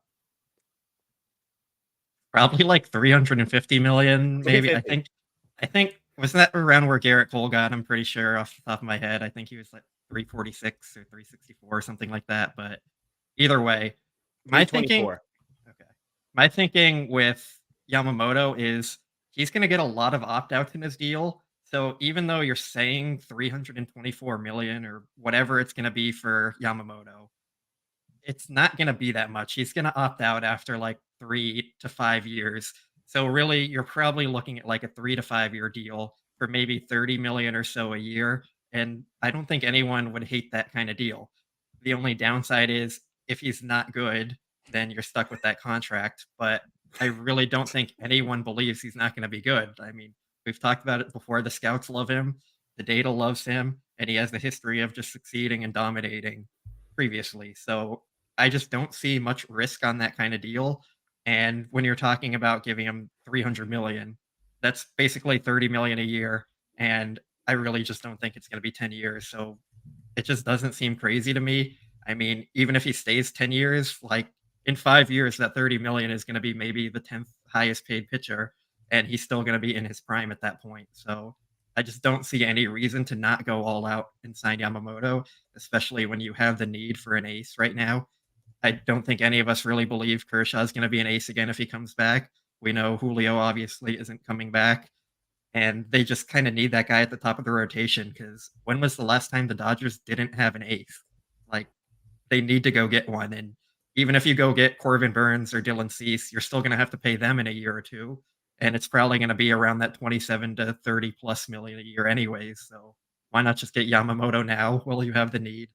Probably like 350 million, maybe. 350. I think wasn't that around where Garrett Cole got? I'm pretty sure off the top of my head. I think he was like 346 or 364 or something like that. But either way, my thinking with Yamamoto is he's going to get a lot of opt-outs in his deal. So even though you're saying 324 million or whatever it's going to be for Yamamoto, it's not going to be that much. He's going to opt out after like 3 to 5 years. So really, you're probably looking at like a 3 to 5 year deal for maybe 30 million or so a year. And I don't think anyone would hate that kind of deal. The only downside is if he's not good, then you're stuck with that contract. But I really don't think anyone believes he's not going to be good. I mean, we've talked about it before. The scouts love him. The data loves him. And he has the history of just succeeding and dominating previously. So I just don't see much risk on that kind of deal. And when you're talking about giving him 300 million, that's basically 30 million a year. And I really just don't think it's going to be 10 years. So it just doesn't seem crazy to me. I mean, even if he stays 10 years, like in 5 years, that 30 million is going to be maybe the 10th highest paid pitcher. And he's still going to be in his prime at that point. So I just don't see any reason to not go all out and sign Yamamoto, especially when you have the need for an ace right now. I don't think any of us really believe Kershaw is going to be an ace again if he comes back. We know Julio obviously isn't coming back, and they just kind of need that guy at the top of the rotation because when was the last time the Dodgers didn't have an ace? Like, they need to go get one, and even if you go get Corbin Burns or Dylan Cease, you're still going to have to pay them in a year or two, and it's probably going to be around that 27 to 30 plus million a year anyways, so why not just get Yamamoto now while you have the need?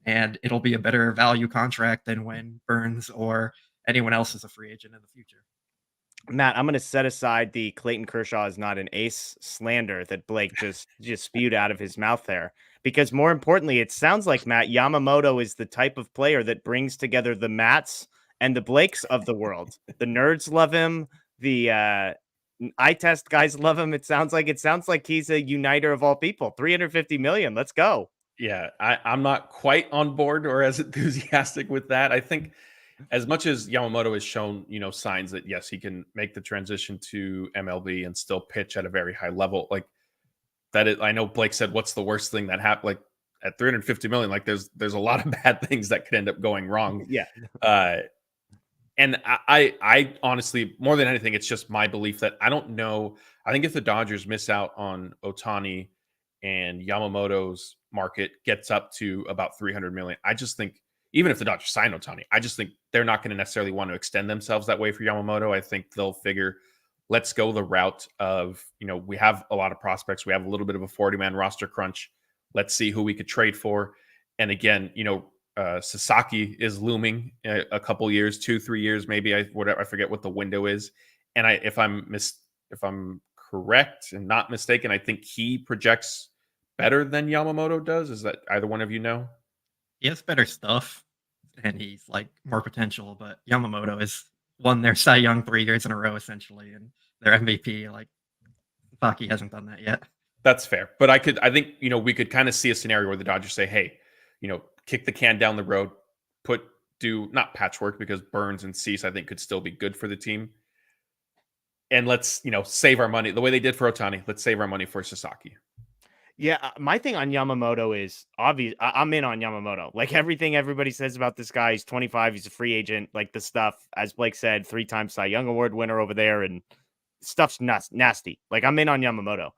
And it'll be a better value contract than when Burns or anyone else is a free agent in the future. Matt, I'm going to set aside the Clayton Kershaw is not an ace slander that Blake just spewed out of his mouth there. Because more importantly, it sounds like, Matt, Yamamoto is the type of player that brings together the Matts and the Blakes of the world. The nerds love him. The eye test guys love him. It sounds like he's a uniter of all people. 350 million. Let's go. Yeah, I'm not quite on board or as enthusiastic with that. I think as much as Yamamoto has shown, signs that, yes, he can make the transition to MLB and still pitch at a very high level. Like that is, I know Blake said, what's the worst thing that happened? Like at 350 million, like there's a lot of bad things that could end up going wrong. Yeah. And I honestly, more than anything, it's just my belief that I don't know. I think if the Dodgers miss out on Ohtani and Yamamoto's market gets up to about 300 million, I just think even if the Dodgers sign Ohtani, I just think they're not going to necessarily want to extend themselves that way for Yamamoto. I think they'll figure, let's go the route of, we have a lot of prospects. We have a little bit of a 40-man roster crunch. Let's see who we could trade for. And again, Sasaki is looming a couple years, 2-3 years, maybe. I forget what the window is. And if I'm correct and not mistaken, I think he projects better than Yamamoto does? Is that either one of you know? He has better stuff, and he's like more potential. But Yamamoto has won their Cy Young 3 years in a row, essentially, and their MVP. Like Sasaki hasn't done that yet. That's fair. But I think, we could kind of see a scenario where the Dodgers say, hey, kick the can down the road, do not patchwork, because Burns and Cease, I think, could still be good for the team. And let's, save our money the way they did for Ohtani. Let's save our money for Sasaki. Yeah, my thing on Yamamoto is obvious. I'm in on Yamamoto. Like everything everybody says about this guy, he's 25, he's a free agent. Like the stuff, as Blake said, 3-time Cy Young Award winner over there, and stuff's nasty. Like I'm in on Yamamoto.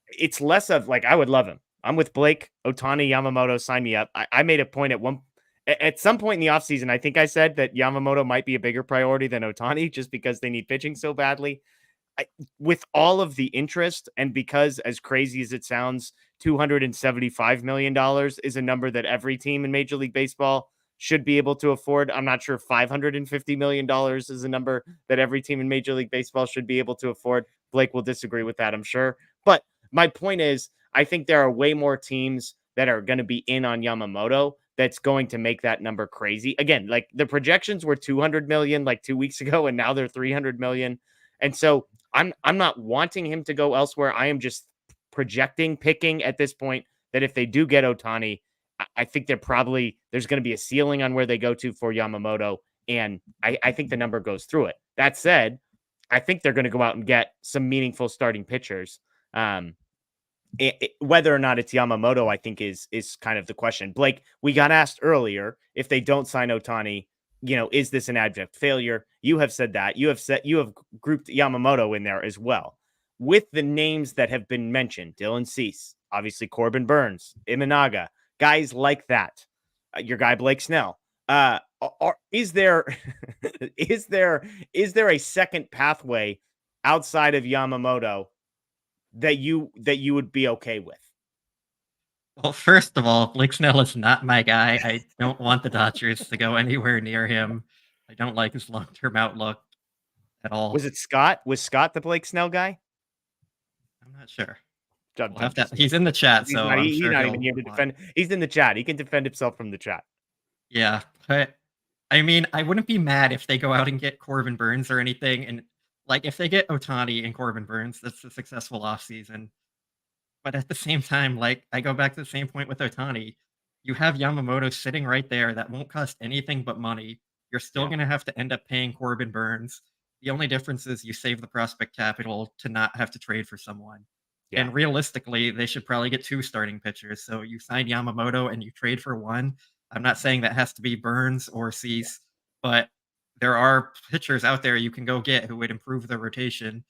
It's less of like I would love him. I'm with Blake. Ohtani, Yamamoto, sign me up. I made a point at some point in the offseason, I think I said that Yamamoto might be a bigger priority than Ohtani just because they need pitching so badly. With all of the interest, and because, as crazy as it sounds, $275 million is a number that every team in Major League Baseball should be able to afford. I'm not sure $550 million is a number that every team in Major League Baseball should be able to afford. Blake will disagree with that, I'm sure. But my point is, I think there are way more teams that are going to be in on Yamamoto that's going to make that number crazy. Again, like the projections were 200 million like 2 weeks ago, and now they're 300 million. And so I'm not wanting him to go elsewhere. I am just picking at this point that if they do get Ohtani, I think there's going to be a ceiling on where they go to for Yamamoto. And I think the number goes through it. That said, I think they're going to go out and get some meaningful starting pitchers. Whether or not it's Yamamoto, I think is kind of the question. Blake, we got asked earlier, if they don't sign Ohtani, is this an abject failure? You have said that. You have grouped Yamamoto in there as well. With the names that have been mentioned, Dylan Cease, obviously Corbin Burns, Imanaga, guys like that. Your guy Blake Snell. Is there a second pathway outside of Yamamoto that you would be okay with? Well, first of all, Blake Snell is not my guy. I don't want the Dodgers to go anywhere near him. I don't like his long-term outlook at all. Was it Scott? Was Scott the Blake Snell guy? I'm not sure. We'll have to, he's in the chat, so he's not even here to defend. He's in the chat. He can defend himself from the chat. Yeah, but I mean, I wouldn't be mad if they go out and get Corbin Burns or anything. And like, if they get Ohtani and Corbin Burns, that's a successful offseason. But at the same time, like, I go back to the same point with Ohtani. You have Yamamoto sitting right there that won't cost anything but money. You're still going to have to end up paying Corbin Burns. The only difference is you save the prospect capital to not have to trade for someone. Yeah. And realistically, they should probably get 2 starting pitchers. So you sign Yamamoto and you trade for one. I'm not saying that has to be Burns or Cease, but there are pitchers out there you can go get who would improve the rotation.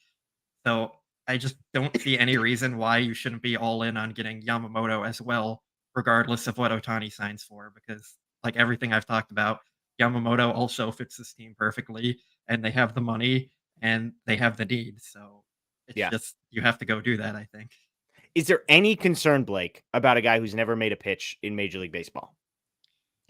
So I just don't see any reason why you shouldn't be all in on getting Yamamoto as well, regardless of what Ohtani signs for, because like everything I've talked about, Yamamoto also fits this team perfectly, and they have the money and they have the need. So it's just, you have to go do that, I think. Is there any concern, Blake, about a guy who's never made a pitch in Major League Baseball?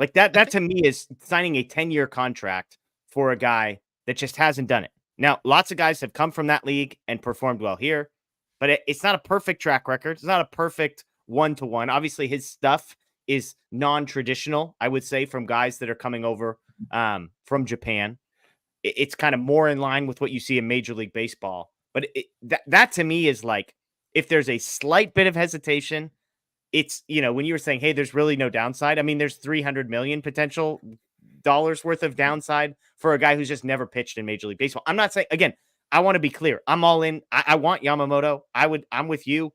Like that to me is signing a 10-year contract for a guy that just hasn't done it. Now, lots of guys have come from that league and performed well here, but it's not a perfect track record. It's not a perfect one-to-one. Obviously, his stuff is non-traditional, I would say, from guys that are coming over from Japan. It's kind of more in line with what you see in Major League Baseball. But that to me is like, if there's a slight bit of hesitation, it's, when you were saying, hey, there's really no downside. I mean, there's $300 million potential dollars worth of downside for a guy who's just never pitched in Major League Baseball. I'm not saying, again, I want to be clear. I'm all in. I want Yamamoto. I'm with you.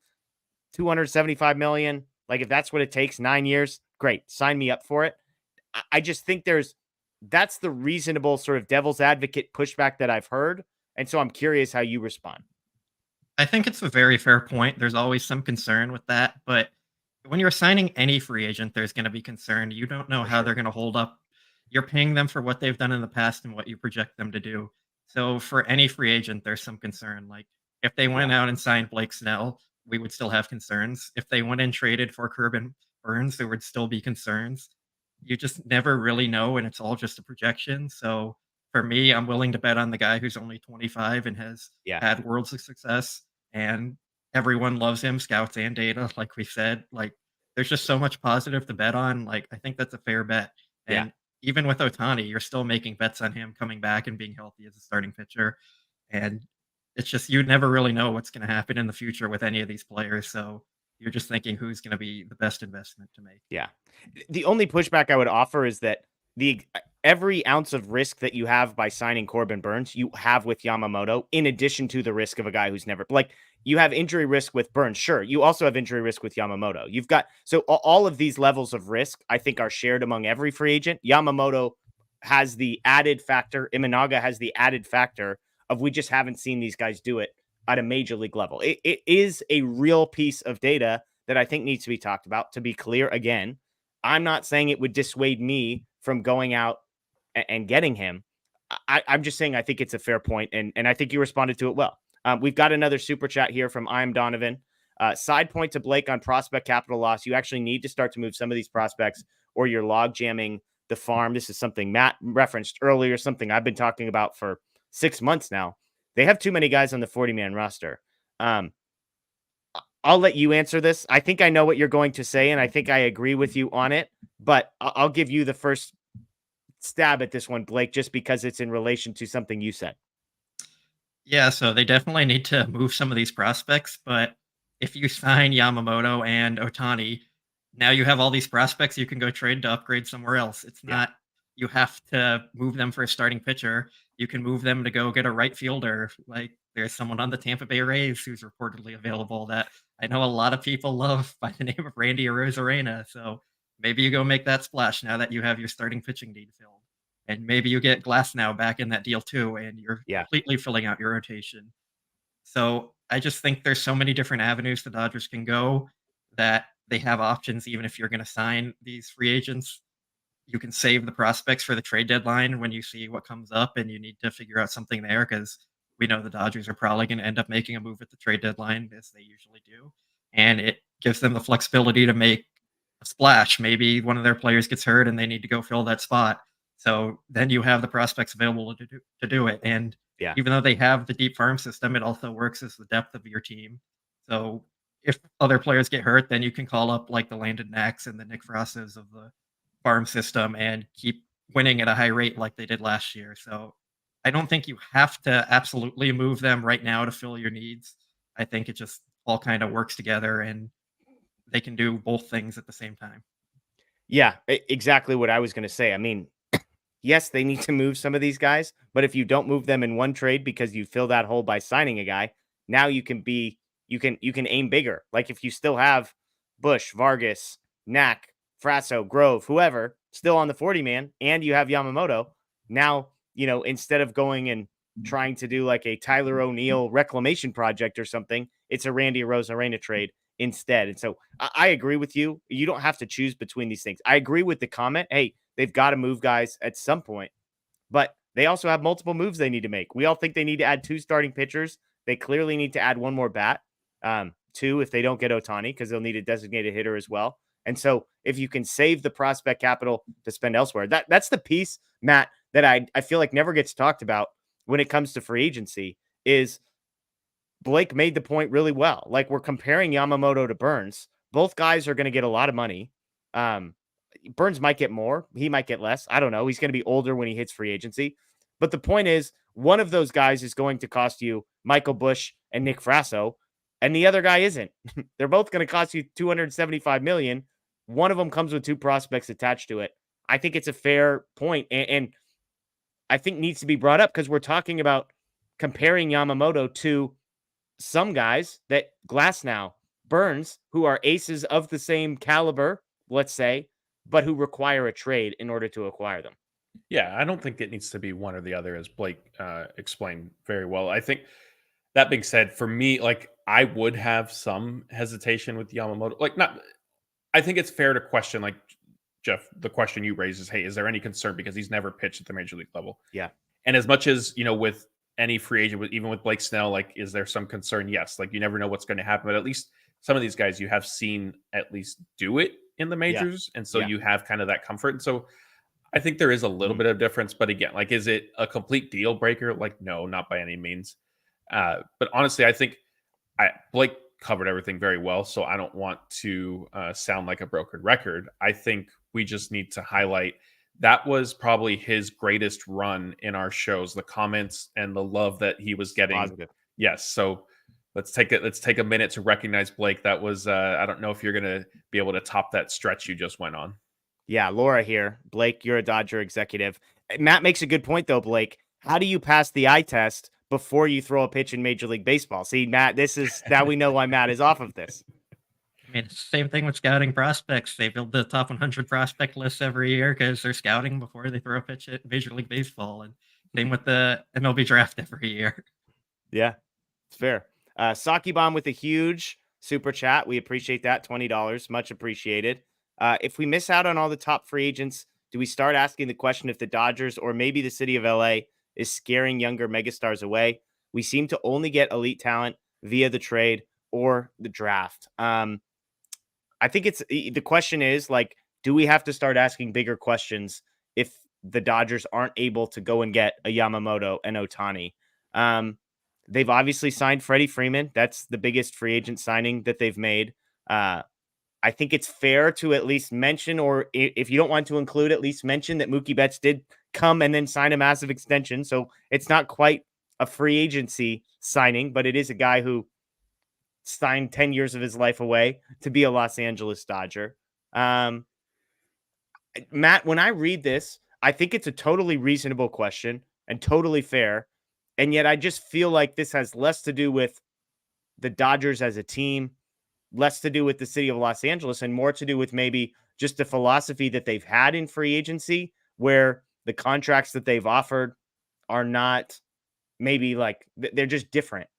$275 million. Like, if that's what it takes, 9 years, great. Sign me up for it. I just think that's the reasonable sort of devil's advocate pushback that I've heard. And so I'm curious how you respond. I think it's a very fair point. There's always some concern with that, but when you're signing any free agent, there's going to be concern. You don't know how they're going to hold up. You're paying them for what they've done in the past and what you project them to do. So for any free agent, there's some concern. Like, if they went out and signed Blake Snell, we would still have concerns. If they went and traded for Corbin Burns, there would still be concerns. You just never really know, and it's all just a projection. So for me, I'm willing to bet on the guy who's only 25 and has had worlds of success. And everyone loves him, scouts and data, like we said. Like, there's just so much positive to bet on. Like, I think that's a fair bet. Yeah. And even with Otani, you're still making bets on him coming back and being healthy as a starting pitcher. And it's just you never really know what's going to happen in the future with any of these players. So you're just thinking who's going to be the best investment to make. Yeah. The only pushback I would offer is that every ounce of risk that you have by signing Corbin Burns, you have with Yamamoto, in addition to the risk of a guy who's never, like, you have injury risk with Burns. Sure. You also have injury risk with Yamamoto. You've got, so all of these levels of risk, I think, are shared among every free agent. Yamamoto has the added factor. Imanaga has the added factor of we just haven't seen these guys do it at a major league level. It is a real piece of data that I think needs to be talked about. To be clear, again, I'm not saying it would dissuade me from going out and getting him. I'm just saying I think it's a fair point, and I think you responded to it well. We've got another super chat here from I'm Donovan. Side point to Blake on prospect capital loss. You actually need to start to move some of these prospects, or you're log jamming the farm. This is something Matt referenced earlier, something I've been talking about for 6 months now. They have too many guys on the 40-man roster. I'll let you answer this. I think I know what you're going to say, and I think I agree with you on it, but I'll give you the first stab at this one, Blake, just because it's in relation to something you said. Yeah, so they definitely need to move some of these prospects, but if you sign Yamamoto and Otani, now you have all these prospects you can go trade to upgrade somewhere else. It's not you have to move them for a starting pitcher. You can move them to go get a right fielder. Like, there's someone on the Tampa Bay Rays who's reportedly available that I know a lot of people love by the name of Randy Arozarena. So maybe you go make that splash now that you have your starting pitching need filled. And maybe you get Glasnow back in that deal too, and you're completely filling out your rotation. So I just think there's so many different avenues the Dodgers can go that they have options. Even if you're going to sign these free agents, you can save the prospects for the trade deadline when you see what comes up and you need to figure out something there, because we know the Dodgers are probably going to end up making a move at the trade deadline, as they usually do. And it gives them the flexibility to make a splash. Maybe one of their players gets hurt and they need to go fill that spot. So then you have the prospects available to do it. And even though they have the deep farm system, it also works as the depth of your team. So if other players get hurt, then you can call up like the Landon Knacks and the Nick Frosses of the farm system and keep winning at a high rate like they did last year. So I don't think you have to absolutely move them right now to fill your needs. I think it just all kind of works together and they can do both things at the same time. Yeah, exactly what I was going to say. I mean, yes, they need to move some of these guys, but if you don't move them in one trade because you fill that hole by signing a guy, now you can aim bigger. Like if you still have Bush, Vargas, Knack, Frasso, Grove, whoever still on the 40-man, and you have Yamamoto, now, instead of going and trying to do like a Tyler O'Neill reclamation project or something, it's a Randy Arozarena trade instead. And so I agree with you. You don't have to choose between these things. I agree with the comment. Hey, they've got to move guys at some point, but they also have multiple moves they need to make. We all think they need to add 2 starting pitchers. They clearly need to add 1 more bat, 2 if they don't get Ohtani, because they'll need a designated hitter as well. And so if you can save the prospect capital to spend elsewhere, that's the piece, Matt, that I feel like never gets talked about when it comes to free agency. Is Blake made the point really well. Like, we're comparing Yamamoto to Burns. Both guys are going to get a lot of money. Burns might get more. He might get less. I don't know. He's going to be older when he hits free agency. But the point is, one of those guys is going to cost you Michael Bush and Nick Frasso, and the other guy isn't. They're both going to cost you $275 million. One of them comes with 2 prospects attached to it. I think it's a fair point, and I think needs to be brought up, because we're talking about comparing Yamamoto to some guys that Glasnow, Burns, who are aces of the same caliber, let's say, but who require a trade in order to acquire them. Yeah, I don't think it needs to be one or the other, as Blake explained very well. I think, that being said, for me, like, I would have some hesitation with Yamamoto. I think it's fair to question, like, Jeff, the question you raised is, hey, is there any concern because he's never pitched at the major league level? Yeah. And as much as, with any free agent, even with Blake Snell, like, is there some concern? Yes. Like, you never know what's going to happen, but at least some of these guys you have seen at least do it in the majors. And so you have kind of that comfort. And so I think there is a little bit of difference, but again, like, is it a complete deal breaker? Like, no, not by any means. But honestly, I think Blake covered everything very well, so I don't want to sound like a broken record. I think we just need to highlight that was probably his greatest run in our shows, the comments and the love that he was getting. Positive. Yes, so let's take a minute to recognize Blake. That was I don't know if you're going to be able to top that stretch you just went on. Yeah, Laura here. Blake, you're a Dodger executive. Matt makes a good point, though, Blake. How do you pass the eye test before you throw a pitch in Major League Baseball? See, Matt, this is now we know why Matt is off of this. I mean, it's the same thing with scouting prospects. They build the top 100 prospect lists every year because they're scouting before they throw a pitch at Major League Baseball. And same with the MLB draft every year. Yeah, it's fair. Saki Bomb with a huge super chat. We appreciate that. $20. Much appreciated. If we miss out on all the top free agents, do we start asking the question if the Dodgers or maybe the city of LA is scaring younger megastars away? We seem to only get elite talent via the trade or the draft. I think the question is like, do we have to start asking bigger questions if the Dodgers aren't able to go and get a Yamamoto and Ohtani? They've obviously signed Freddie Freeman. That's the biggest free agent signing that they've made. I think it's fair to at least mention, or if you don't want to include, at least mention that Mookie Betts did come and then sign a massive extension. So it's not quite a free agency signing, but it is a guy who signed 10 years of his life away to be a Los Angeles Dodger. Matt, when I read this, I think it's a totally reasonable question and totally fair. And yet I just feel like this has less to do with the Dodgers as a team, less to do with the city of Los Angeles, and more to do with maybe just the philosophy that they've had in free agency, where the contracts that they've offered are not maybe like they're just different.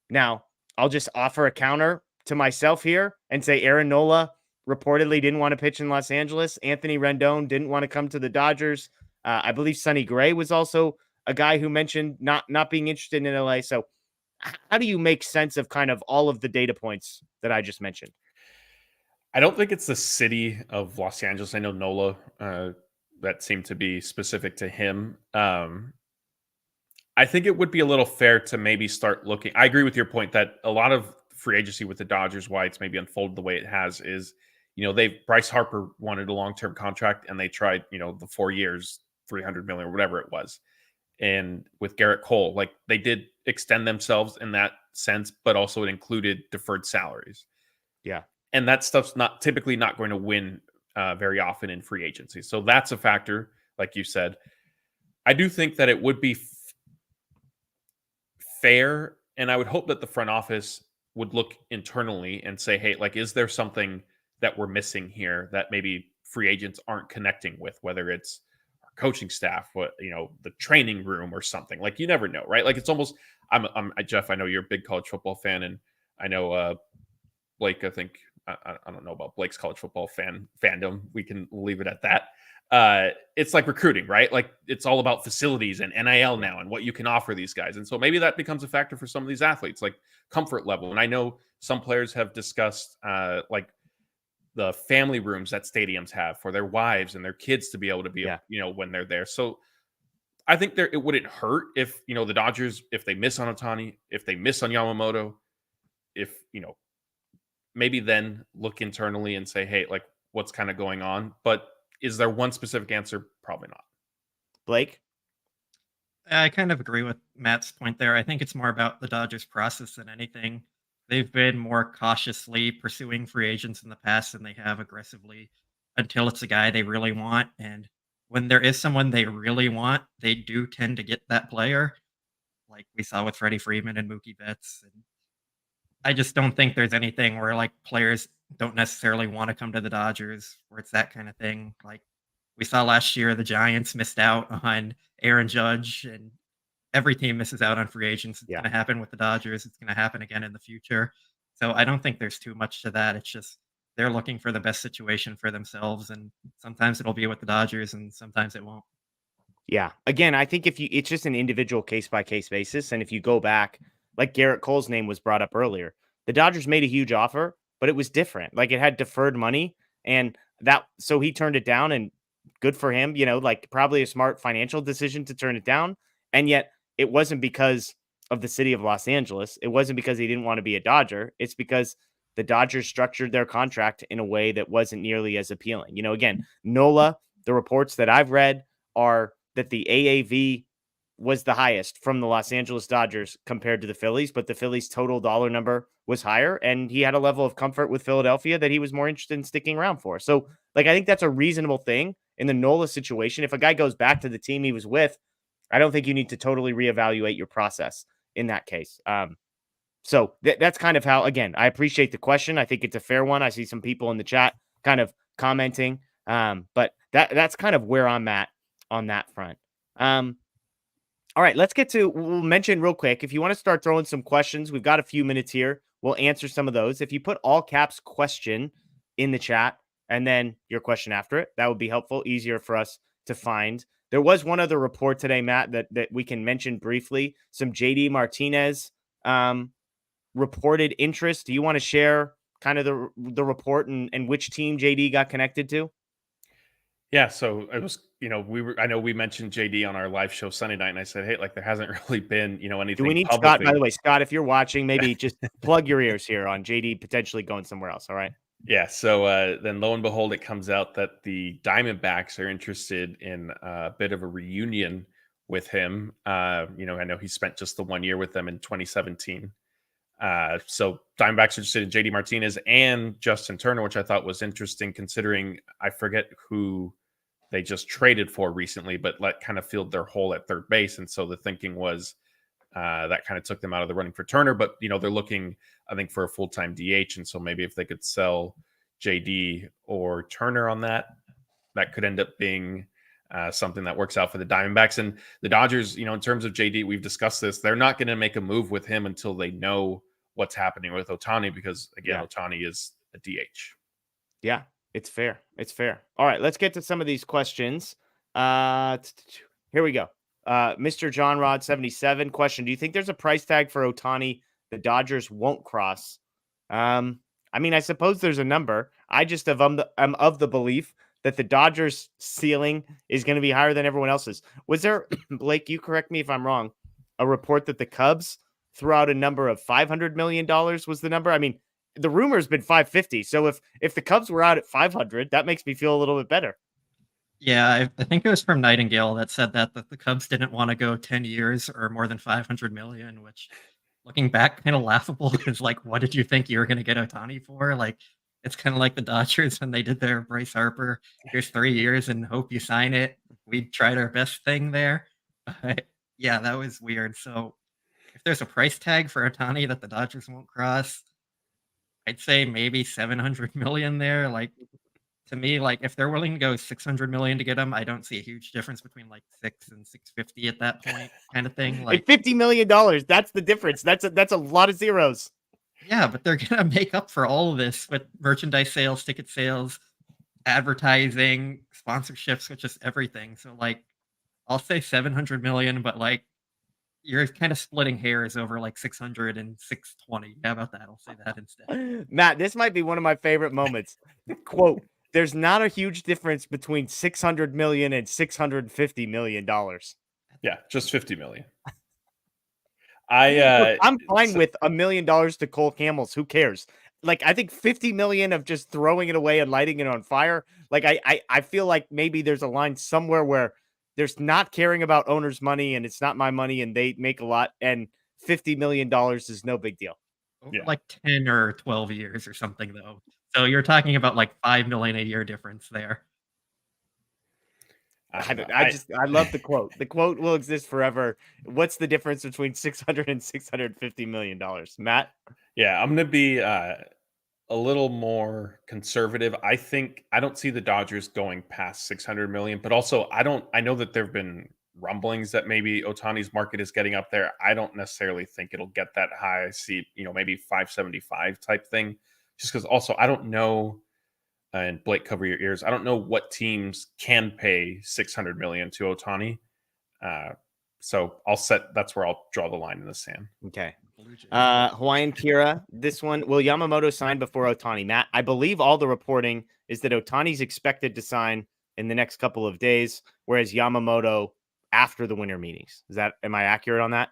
Now, I'll just offer a counter to myself here and say Aaron Nola reportedly didn't want to pitch in Los Angeles. Anthony Rendon didn't want to come to the Dodgers. I believe Sonny Gray was also a guy who mentioned not being interested in LA. So how do you make sense of kind of all of the data points that I just mentioned? I don't think it's the city of Los Angeles. I know Nola, that seemed to be specific to him. I think it would be a little fair to maybe start looking. I agree with your point that a lot of free agency with the Dodgers, why it's maybe unfolded the way it has is, Bryce Harper wanted a long-term contract and they tried, the 4 years, 300 million or whatever it was. And with Garrett Cole, like they did extend themselves in that sense, but also it included deferred salaries. Yeah. And that stuff's typically not going to win very often in free agency. So that's a factor, like you said. I do think that it would be fair, and I would hope that the front office would look internally and say, hey, like, is there something that we're missing here that maybe free agents aren't connecting with, whether it's our coaching staff, the training room or something. Like, you never know, right? Like, it's almost, Jeff, I know you're a big college football fan, and I know Blake, I think, I don't know about Blake's college football fandom. We can leave it at that. It's like recruiting, right? Like it's all about facilities and NIL now and what you can offer these guys. And so maybe that becomes a factor for some of these athletes, like comfort level. And I know some players have discussed like the family rooms that stadiums have for their wives and their kids to be able to be, when they're there. So I think it wouldn't hurt if, the Dodgers, if they miss on Ohtani, if they miss on Yamamoto, if, maybe then look internally and say, hey, like what's kind of going on? But is there one specific answer? Probably not. Blake? I kind of agree with Matt's point there. I think it's more about the Dodgers process than anything. They've been more cautiously pursuing free agents in the past than they have aggressively until it's a guy they really want. And when there is someone they really want, they do tend to get that player, like we saw with Freddie Freeman and Mookie Betts. And I just don't think there's anything where like players don't necessarily want to come to the Dodgers, where it's that kind of thing. Like we saw last year, the Giants missed out on Aaron Judge, and every team misses out on free agents. It's going to happen with the Dodgers. It's going to happen again in the future. So I don't think there's too much to that. It's just they're looking for the best situation for themselves, and sometimes it'll be with the Dodgers, and sometimes it won't. Yeah. Again, I think it's just an individual case by case basis, and if you go back, like Garrett Cole's name was brought up earlier, the Dodgers made a huge offer, but it was different. Like it had deferred money, and so he turned it down, and good for him, like probably a smart financial decision to turn it down. And yet it wasn't because of the city of Los Angeles. It wasn't because he didn't want to be a Dodger. It's because the Dodgers structured their contract in a way that wasn't nearly as appealing. You know, again, NOLA, the reports that I've read are that the AAV was the highest from the Los Angeles Dodgers compared to the Phillies, but the Phillies' total dollar number was higher, and he had a level of comfort with Philadelphia that he was more interested in sticking around for. So, like, I think that's a reasonable thing in the Nola situation. If a guy goes back to the team he was with, I don't think you need to totally reevaluate your process in that case. So that's kind of how, again, I appreciate the question. I think it's a fair one. I see some people in the chat kind of commenting, but that's kind of where I'm at on that front. All right, we'll mention real quick. If you want to start throwing some questions, we've got a few minutes here. We'll answer some of those. If you put all caps question in the chat and then your question after it, that would be helpful, easier for us to find. There was one other report today, Matt, that we can mention briefly. Some JD Martinez reported interest. Do you want to share kind of the report and which team JD got connected to? Yeah, so it was, I know we mentioned JD on our live show Sunday night, and I said, hey, like there hasn't really been, anything. Do we need publicly. Scott? By the way, Scott, if you're watching, maybe just plug your ears here on JD potentially going somewhere else. All right. Yeah. So then lo and behold, it comes out that the Diamondbacks are interested in a bit of a reunion with him. I know he spent just the 1 year with them in 2017. So Diamondbacks are interested in JD Martinez and Justin Turner, which I thought was interesting considering I forget who they just traded for recently, but kind of filled their hole at third base. And so the thinking was that kind of took them out of the running for Turner, but they're looking, I think, for a full-time DH. And so maybe if they could sell JD or Turner on that could end up being something that works out for the Diamondbacks. And the Dodgers, in terms of JD, we've discussed this. They're not going to make a move with him until they know what's happening with Ohtani, because again, Ohtani is a DH. Yeah, it's fair. It's fair. All right, let's get to some of these questions. Here we go. Mr. John Rod 77 question. Do you think there's a price tag for Ohtani the Dodgers won't cross? I mean, I suppose there's a number. I just am of the belief that the Dodgers ceiling is going to be higher than everyone else's. Was there, Blake, you correct me if I'm wrong, a report that the Cubs threw out a number of $500 million was the number? I mean, the rumor has been 550. So if the Cubs were out at 500, that makes me feel a little bit better. Yeah, I think it was from Nightingale that said that the Cubs didn't want to go 10 years or more than 500 million, which looking back, kind of laughable because like, what did you think you were going to get Ohtani for? Like, it's kind of like the Dodgers when they did their Bryce Harper, here's 3 years and hope you sign it. We tried our best thing there. But yeah, that was weird. So if there's a price tag for Ohtani that the Dodgers won't cross, I'd say maybe 700 million there. Like, to me, like if they're willing to go 600 million to get him, I don't see a huge difference between like 6 and 650 at that point, kind of thing. Like $50 million, that's the difference. That's a lot of zeros. Yeah, but they're gonna make up for all of this with merchandise sales, ticket sales, advertising, sponsorships, which is everything. So like, I'll say 700 million, but like you're kind of splitting hairs over like 600 and 620. How about that? I'll say that instead. Matt, this might be one of my favorite moments. Quote, there's not a huge difference between 600 million and $650 million. Yeah, just 50 million. I'm fine with $1 million to Cole Hamels. Who cares? Like, I think 50 million of just throwing it away and lighting it on fire. Like, I feel like maybe there's a line somewhere where there's not caring about owners' money and it's not my money and they make a lot, and $50 million is no big deal. Over like 10 or 12 years or something, though. So you're talking about like 5 million a year difference there. I love the quote. The quote will exist forever. What's the difference between 600 and $650 million, Matt? Yeah, I'm going to be a little more conservative. I don't see the Dodgers going past 600 million, but also I know that there've been rumblings that maybe Ohtani's market is getting up there. I don't necessarily think it'll get that high. I see, maybe 575 type thing, just because also I don't know. And Blake, cover your ears. I don't know what teams can pay 600 million to Ohtani. So that's where I'll draw the line in the sand. Okay. Hawaiian Kira, this one, will Yamamoto sign before Ohtani? Matt, I believe all the reporting is that Ohtani's expected to sign in the next couple of days, whereas Yamamoto after the winter meetings. Am I accurate on that?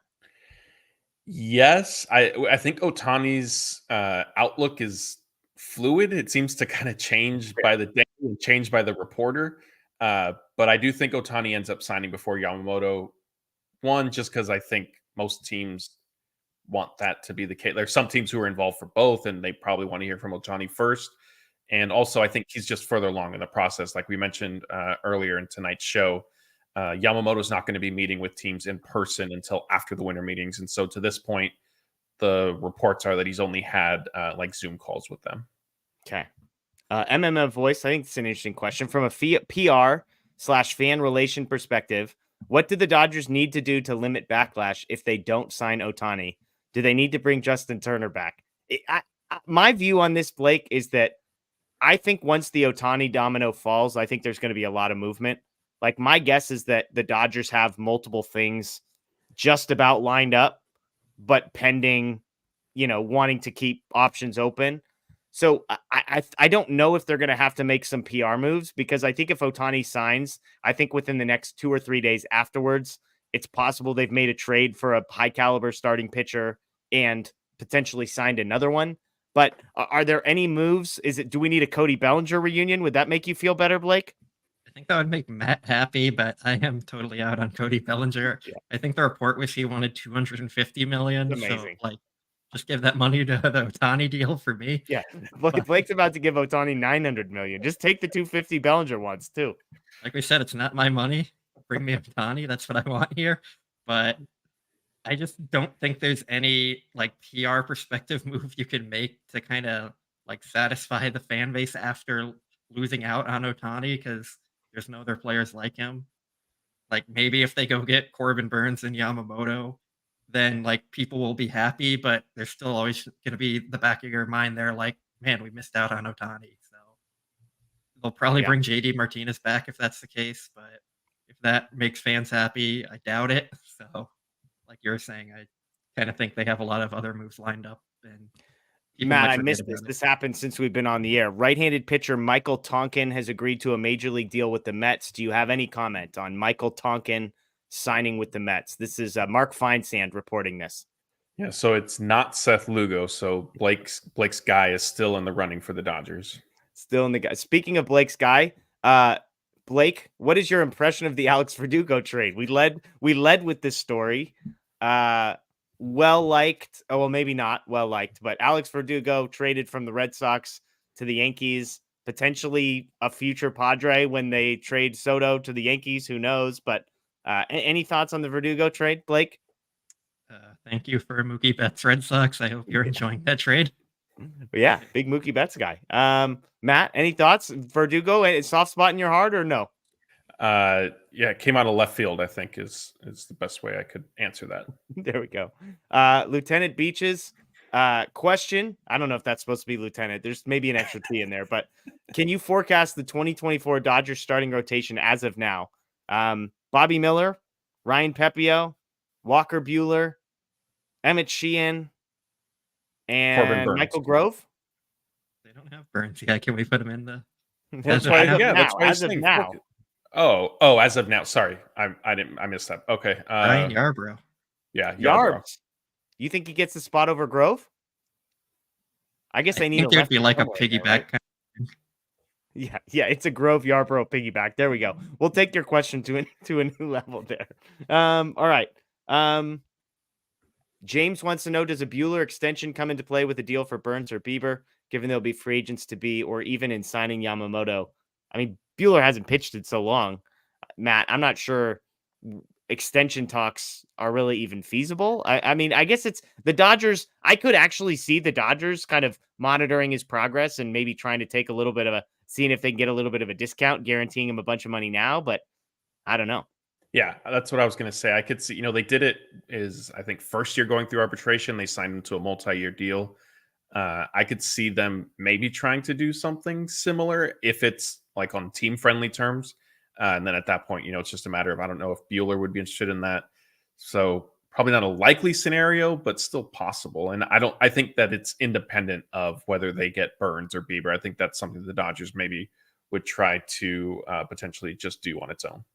Yes, I think Otani's outlook is fluid. It seems to kind of change by the day and change by the reporter. But I do think Otani ends up signing before Yamamoto. One, just because I think most teams want that to be the case. There's some teams who are involved for both, and they probably want to hear from Otani first. And also, I think he's just further along in the process. Like we mentioned earlier in tonight's show, Yamamoto's not going to be meeting with teams in person until after the winter meetings. And so to this point, the reports are that he's only had like Zoom calls with them. Okay. MMM Voice, I think it's an interesting question. From a PR/fan relation perspective, what do the Dodgers need to do to limit backlash if they don't sign Ohtani? Do they need to bring Justin Turner back? My view on this, Blake, is that I think once the Ohtani domino falls, I think there's going to be a lot of movement. Like, my guess is that the Dodgers have multiple things just about lined up, but pending, wanting to keep options open. So I don't know if they're going to have to make some PR moves, because I think if Ohtani signs, I think within the next 2 or 3 days afterwards, it's possible they've made a trade for a high caliber starting pitcher and potentially signed another one. But are there any moves? Do we need a Cody Bellinger reunion? Would that make you feel better, Blake? I think that would make Matt happy, but I am totally out on Cody Bellinger. Yeah. I think the report was he wanted 250 million. Amazing. So, just give that money to the Ohtani deal for me. Yeah, Blake's about to give Ohtani 900 million. Just take the 250 Bellinger ones too. Like we said, it's not my money. Bring me Ohtani. That's what I want here. But I just don't think there's any PR perspective move you can make to kind of satisfy the fan base after losing out on Ohtani, because there's no other players like him. Maybe if they go get Corbin Burns and Yamamoto, then people will be happy, but there's still always going to be the back of your mind there, man, we missed out on Ohtani. So they'll probably bring JD Martinez back if that's the case, but if that makes fans happy, I doubt it. So like you're saying, I kind of think they have a lot of other moves lined up. And Matt, I missed this. This happened since we've been on the air. Right-handed pitcher Michael Tonkin has agreed to a major league deal with the Mets. Do you have any comment on Michael Tonkin signing with the Mets? This is Mark Feinsand reporting this. Yeah, so it's not Seth Lugo. So Blake's guy is still in the running for the Dodgers. Still in the guy. Speaking of Blake's guy, Blake, what is your impression of the Alex Verdugo trade? We led with this story. Well liked. Oh, well, maybe not well liked, but Alex Verdugo traded from the Red Sox to the Yankees, potentially a future Padre when they trade Soto to the Yankees. Who knows? But any thoughts on the Verdugo trade, Blake? Thank you for Mookie Betts, Red Sox. I hope you're enjoying that trade. Yeah, big Mookie Betts guy. Matt, any thoughts? Verdugo, a soft spot in your heart or no? Yeah, it came out of left field, I think is the best way I could answer that. There we go. Lieutenant Beaches, question. I don't know if that's supposed to be Lieutenant. There's maybe an extra T in there, but can you forecast the 2024 Dodgers starting rotation as of now? Bobby Miller, Ryan Pepio, Walker Buehler, Emmett Sheehan, and Michael Grove. They don't have Burns. Yeah, can we put him in the? That's why as of now. Oh, as of now. Sorry, I missed that. Okay, Ryan Yarbrough. Yeah, Yarbrough. You think he gets the spot over Grove? I guess they need. I think it'd be like a piggyback. Right? Yeah, it's a Grove Yarbrough piggyback. There we go. We'll take your question to a new level there. All right. James wants to know, does a Buehler extension come into play with a deal for Burns or Bieber, given they'll be free agents to be, or even in signing Yamamoto? I mean, Buehler hasn't pitched in so long. Matt, I'm not sure extension talks are really even feasible. I mean, I guess it's the Dodgers. I could actually see the Dodgers kind of monitoring his progress and maybe trying to take a little bit of seeing if they can get a little bit of a discount, guaranteeing him a bunch of money now, but I don't know. Yeah, that's what I was going to say. I could see, they did it I think first year going through arbitration, they signed him to a multi-year deal. I could see them maybe trying to do something similar if it's like on team friendly terms. And then at that point, it's just a matter of, I don't know if Buehler would be interested in that. So probably not a likely scenario, but still possible. And I think that it's independent of whether they get Burns or Bieber. I think that's something the Dodgers maybe would try to potentially just do on its own.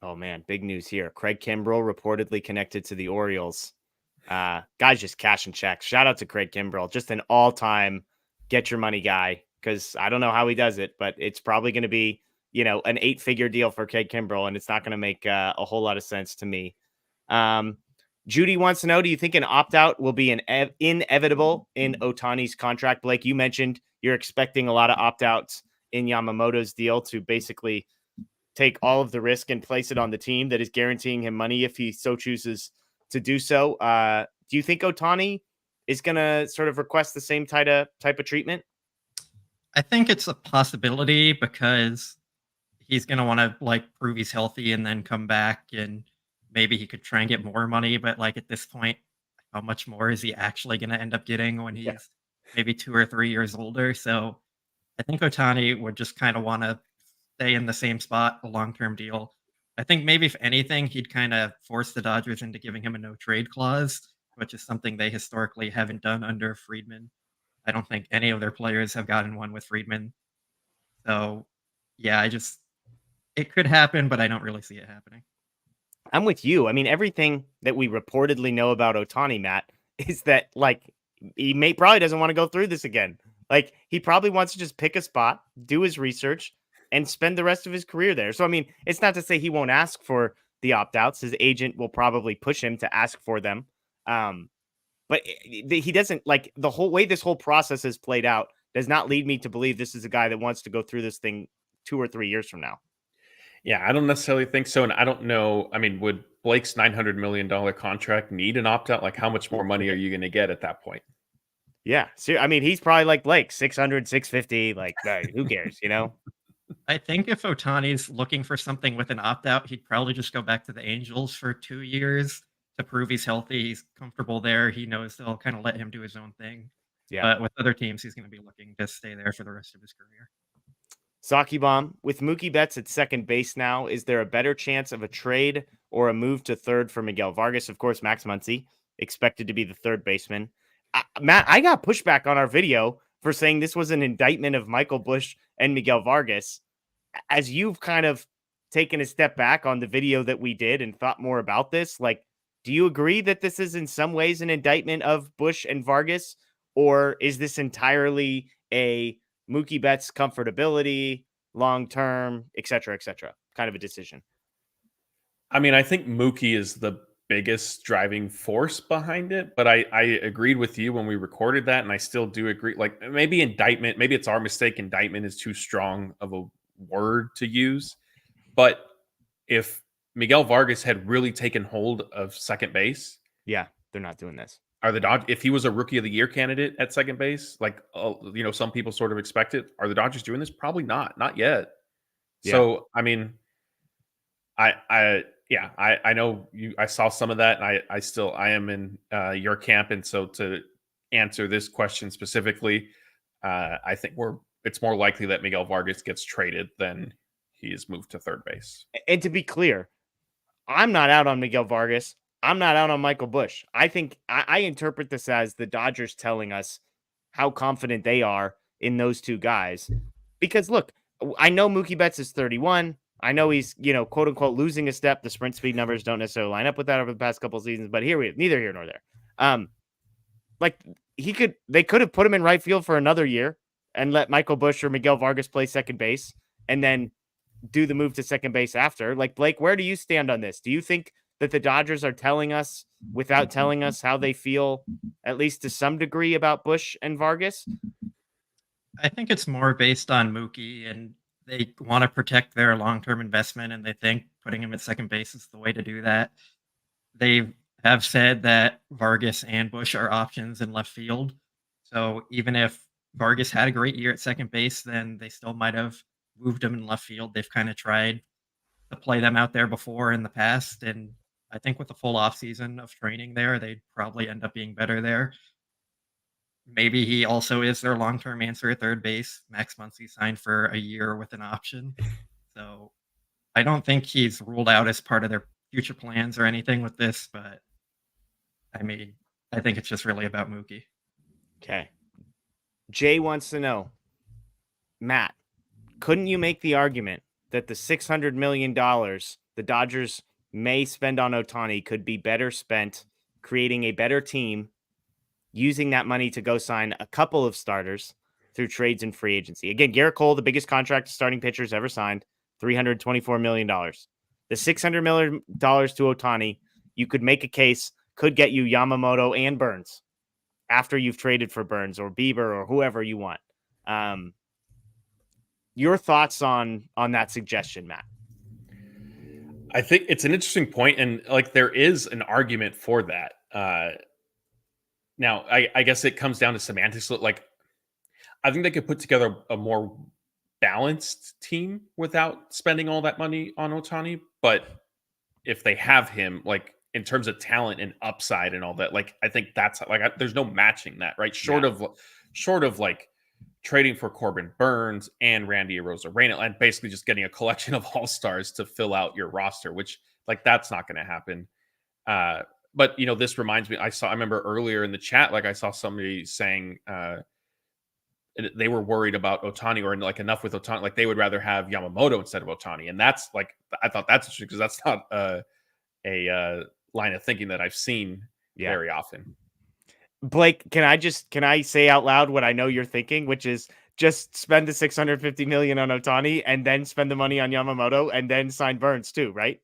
Oh man, big news here. Craig Kimbrell reportedly connected to the Orioles. Guys just cashing checks. Shout out to Craig Kimbrell, just an all-time get your money guy, because I don't know how he does it, but it's probably going to be, an 8-figure deal for Craig Kimbrell, and it's not going to make a whole lot of sense to me. Judy wants to know, do you think an opt-out will be inevitable in Ohtani's contract? Blake, you mentioned you're expecting a lot of opt-outs in Yamamoto's deal to basically take all of the risk and place it on the team that is guaranteeing him money if he so chooses to do so. Do you think Ohtani is going to sort of request the same type of treatment? I think it's a possibility because he's going to want to prove he's healthy and then come back, and maybe he could try and get more money. But at this point, how much more is he actually going to end up getting when he's maybe 2 or 3 years older? So I think Ohtani would just kind of want to stay in the same spot, a long-term deal. I think maybe if anything, he'd kind of force the Dodgers into giving him a no trade clause, which is something they historically haven't done under Friedman. I don't think any of their players have gotten one with Friedman. So yeah, it could happen, but I don't really see it happening. I'm with you. I mean, everything that we reportedly know about Ohtani, Matt, is that he probably doesn't want to go through this again. He probably wants to just pick a spot, do his research, and spend the rest of his career there. So, I mean, it's not to say he won't ask for the opt-outs. His agent will probably push him to ask for them. But he doesn't, the whole way this whole process has played out does not lead me to believe this is a guy that wants to go through this thing 2 or 3 years from now. Yeah, I don't necessarily think so. And I don't know. I mean, would Blake's $900 million contract need an opt-out? How much more money are you going to get at that point? Yeah. So, I mean, he's probably like Blake, 600, 650. Who cares, I think if Ohtani's looking for something with an opt-out, he'd probably just go back to the Angels for 2 years to prove he's healthy. He's comfortable there. He knows they'll kind of let him do his own thing. Yeah. But with other teams, he's going to be looking to stay there for the rest of his career. Saki Bomb, with Mookie Betts at second base now, is there a better chance of a trade or a move to third for Miguel Vargas? Of course, Max Muncy expected to be the third baseman. Matt, I got pushback on our video for saying this was an indictment of Michael Busch and Miguel Vargas. As you've kind of taken a step back on the video that we did and thought more about this, do you agree that this is in some ways an indictment of Busch and Vargas, or is this entirely a Mookie Betts comfortability, long-term, et cetera, kind of a decision? I mean, I think Mookie is the biggest driving force behind it, but I agreed with you when we recorded that, and I still do agree. Maybe indictment, maybe it's our mistake. Indictment is too strong of a word to use, but if Miguel Vargas had really taken hold of second base, yeah, they're not doing this. Are the Dodgers, if he was a Rookie of the Year candidate at second base, some people sort of expect it, are the Dodgers doing this? Probably not yet. Yeah. So, I mean, I know I saw some of that, and I am in your camp. And so to answer this question specifically, I think it's more likely that Miguel Vargas gets traded than he is moved to third base. And to be clear, I'm not out on Miguel Vargas. I'm not out on Michael Busch. I think I interpret this as the Dodgers telling us how confident they are in those two guys. Because look, I know Mookie Betts is 31. I know he's, quote unquote, losing a step. The sprint speed numbers don't necessarily line up with that over the past couple of seasons, but neither here nor there. They could have put him in right field for another year and let Michael Busch or Miguel Vargas play second base and then do the move to second base after. Blake, where do you stand on this? Do you think that the Dodgers are telling us without telling us how they feel, at least to some degree, about Busch and Vargas? I think it's more based on Mookie, and they want to protect their long-term investment, and they think putting him at second base is the way to do that. They have said that Vargas and Busch are options in left field. So even if Vargas had a great year at second base, then they still might have moved him in left field. They've kind of tried to play them out there before in the past, and I think with the full offseason of training there, they'd probably end up being better there. Maybe he also is their long-term answer at third base. Max Muncy signed for a year with an option. So I don't think he's ruled out as part of their future plans or anything with this, but I mean, I think it's just really about Mookie. Okay. Jay wants to know, Matt, couldn't you make the argument that the $600 million the Dodgers may spend on Ohtani could be better spent creating a better team, using that money to go sign a couple of starters through trades and free agency. Again, Garrett Cole, the biggest contract starting pitchers ever signed, $324 million. The $600 million to Ohtani, you could make a case, could get you Yamamoto and Burns after you've traded for Burns or Bieber or whoever you want. Your thoughts on that suggestion, Matt? I think it's an interesting point, and like there is an argument for that. Now, I guess it comes down to semantics. Like, I think they could put together a more balanced team without spending all that money on Ohtani. But if they have him, like in terms of talent and upside and all that, like I think that's like there's no matching that, right? Short of like trading for Corbin Burns and Randy Arozarena and basically just getting a collection of all-stars to fill out your roster, which like that's not going to happen. But you know, this reminds me, I remember earlier in the chat, like I saw somebody saying they were worried about Ohtani or like enough with Ohtani, like they would rather have Yamamoto instead of Ohtani. And that's like, I thought that's interesting because that's not a line of thinking that I've seen very often. Blake, can I say out loud what I know you're thinking, which is just spend the $650 million on Ohtani and then spend the money on Yamamoto and then sign Burns too, right?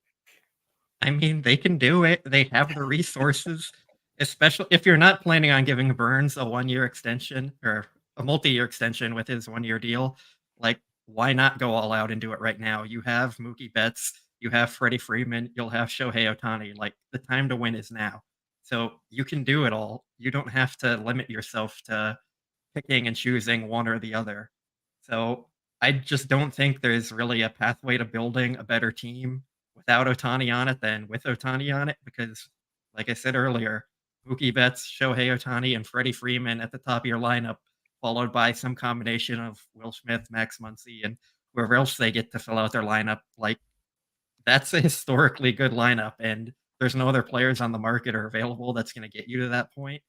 I mean, they can do it. They have the resources, especially if you're not planning on giving Burns a 1-year extension or a multi-year extension with his 1-year deal. Like, why not go all out and do it right now? You have Mookie Betts, you have Freddie Freeman, you'll have Shohei Ohtani. Like, the time to win is now. So you can do it all. You don't have to limit yourself to picking and choosing one or the other. So I just don't think there's really a pathway to building a better team without Ohtani on it than with Ohtani on it, because like I said earlier, Mookie Betts, Shohei Ohtani, and Freddie Freeman at the top of your lineup, followed by some combination of Will Smith, Max Muncy, and whoever else they get to fill out their lineup. Like, that's a historically good lineup, and there's no other players on the market or available that's going to get you to that point.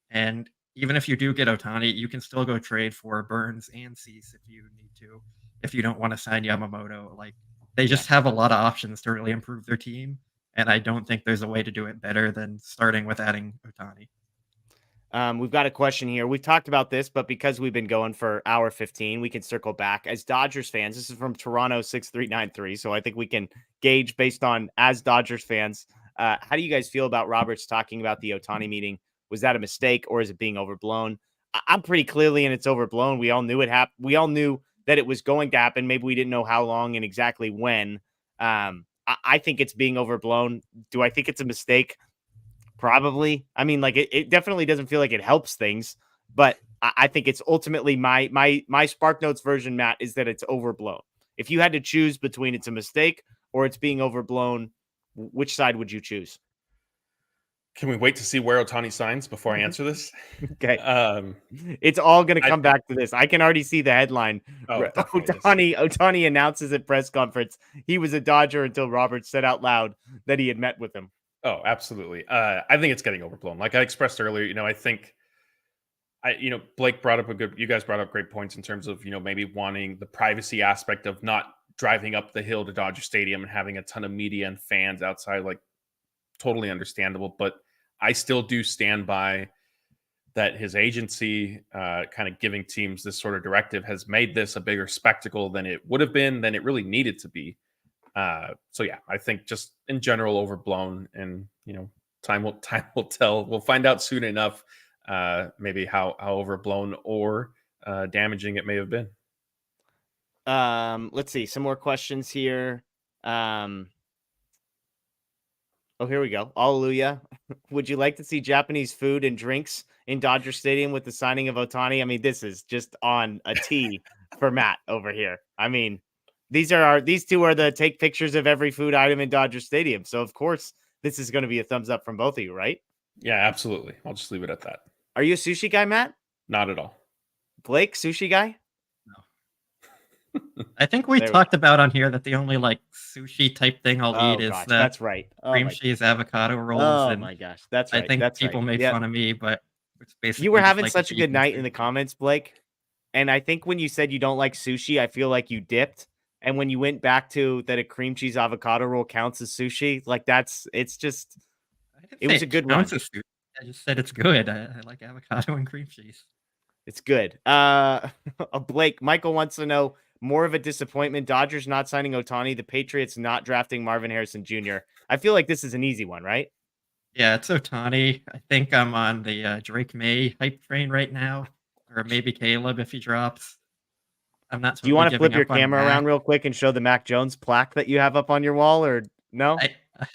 And even if you do get Ohtani, you can still go trade for Burns and Cease if you need to, if you don't want to sign Yamamoto. Like, they just have a lot of options to really improve their team, and I don't think there's a way to do it better than starting with adding Ohtani. We've got a question here. We've talked about this, but because we've been going for hour 15, we can circle back. As Dodgers fans, this is from Toronto 6393, so I think we can gauge based on as Dodgers fans. How do you guys feel about Roberts talking about the Ohtani meeting? Was that a mistake or is it being overblown? I'm pretty clearly in it's overblown. We all knew it happened. We all knew that it was going to happen. Maybe we didn't know how long and exactly when. I think it's being overblown. Do I think it's a mistake? Probably. I mean, like it definitely doesn't feel like it helps things, but I think it's ultimately my Spark Notes version, Matt, is that it's overblown. If you had to choose between it's a mistake or it's being overblown, which side would you choose? Can we wait to see where Ohtani signs before I answer this? Okay. It's all going to come back to this. I can already see the headline. Ohtani announces at press conference he was a Dodger until Roberts said out loud that he had met with him. Oh, absolutely. I think it's getting overblown. Like I expressed earlier, I think Blake brought up you guys brought up great points in terms of, maybe wanting the privacy aspect of not driving up the hill to Dodger Stadium and having a ton of media and fans outside, like totally understandable. But I still do stand by that his agency kind of giving teams this sort of directive has made this a bigger spectacle than it would have been, than it really needed to be. So yeah, I think just in general overblown, and time will tell. We'll find out soon enough, maybe how overblown or damaging it may have been. Let's see some more questions here. Oh, here we go. Hallelujah. Would you like to see Japanese food and drinks in Dodger Stadium with the signing of Ohtani? I mean, this is just on a tee for Matt over here. I mean, these two are the take pictures of every food item in Dodger Stadium. So of course, this is going to be a thumbs up from both of you, right? Yeah, absolutely. I'll just leave it at that. Are you a sushi guy, Matt? Not at all. Blake, sushi guy? I think we talked about on here that the only like sushi type thing I'll eat is that's right. Cream cheese avocado rolls. Oh my gosh, that's right. I think people made fun of me, but it's basically you were having such a good night in the comments, Blake. And I think when you said you don't like sushi, I feel like you dipped. And when you went back to that a cream cheese avocado roll counts as sushi, like it's just didn't It say was a good run. counts as food. I just said it's good. I like avocado and cream cheese. It's good. Blake, Michael wants to know, more of a disappointment, Dodgers not signing Ohtani, the Patriots not drafting Marvin Harrison Jr. I feel like this is an easy one, right? Yeah, it's Ohtani. I think I'm on the Drake May hype train right now, or maybe Caleb if he drops. I'm not Do you totally want to giving flip your up on camera Mac. around real quick and show the Mac Jones plaque that you have up on your wall, or no?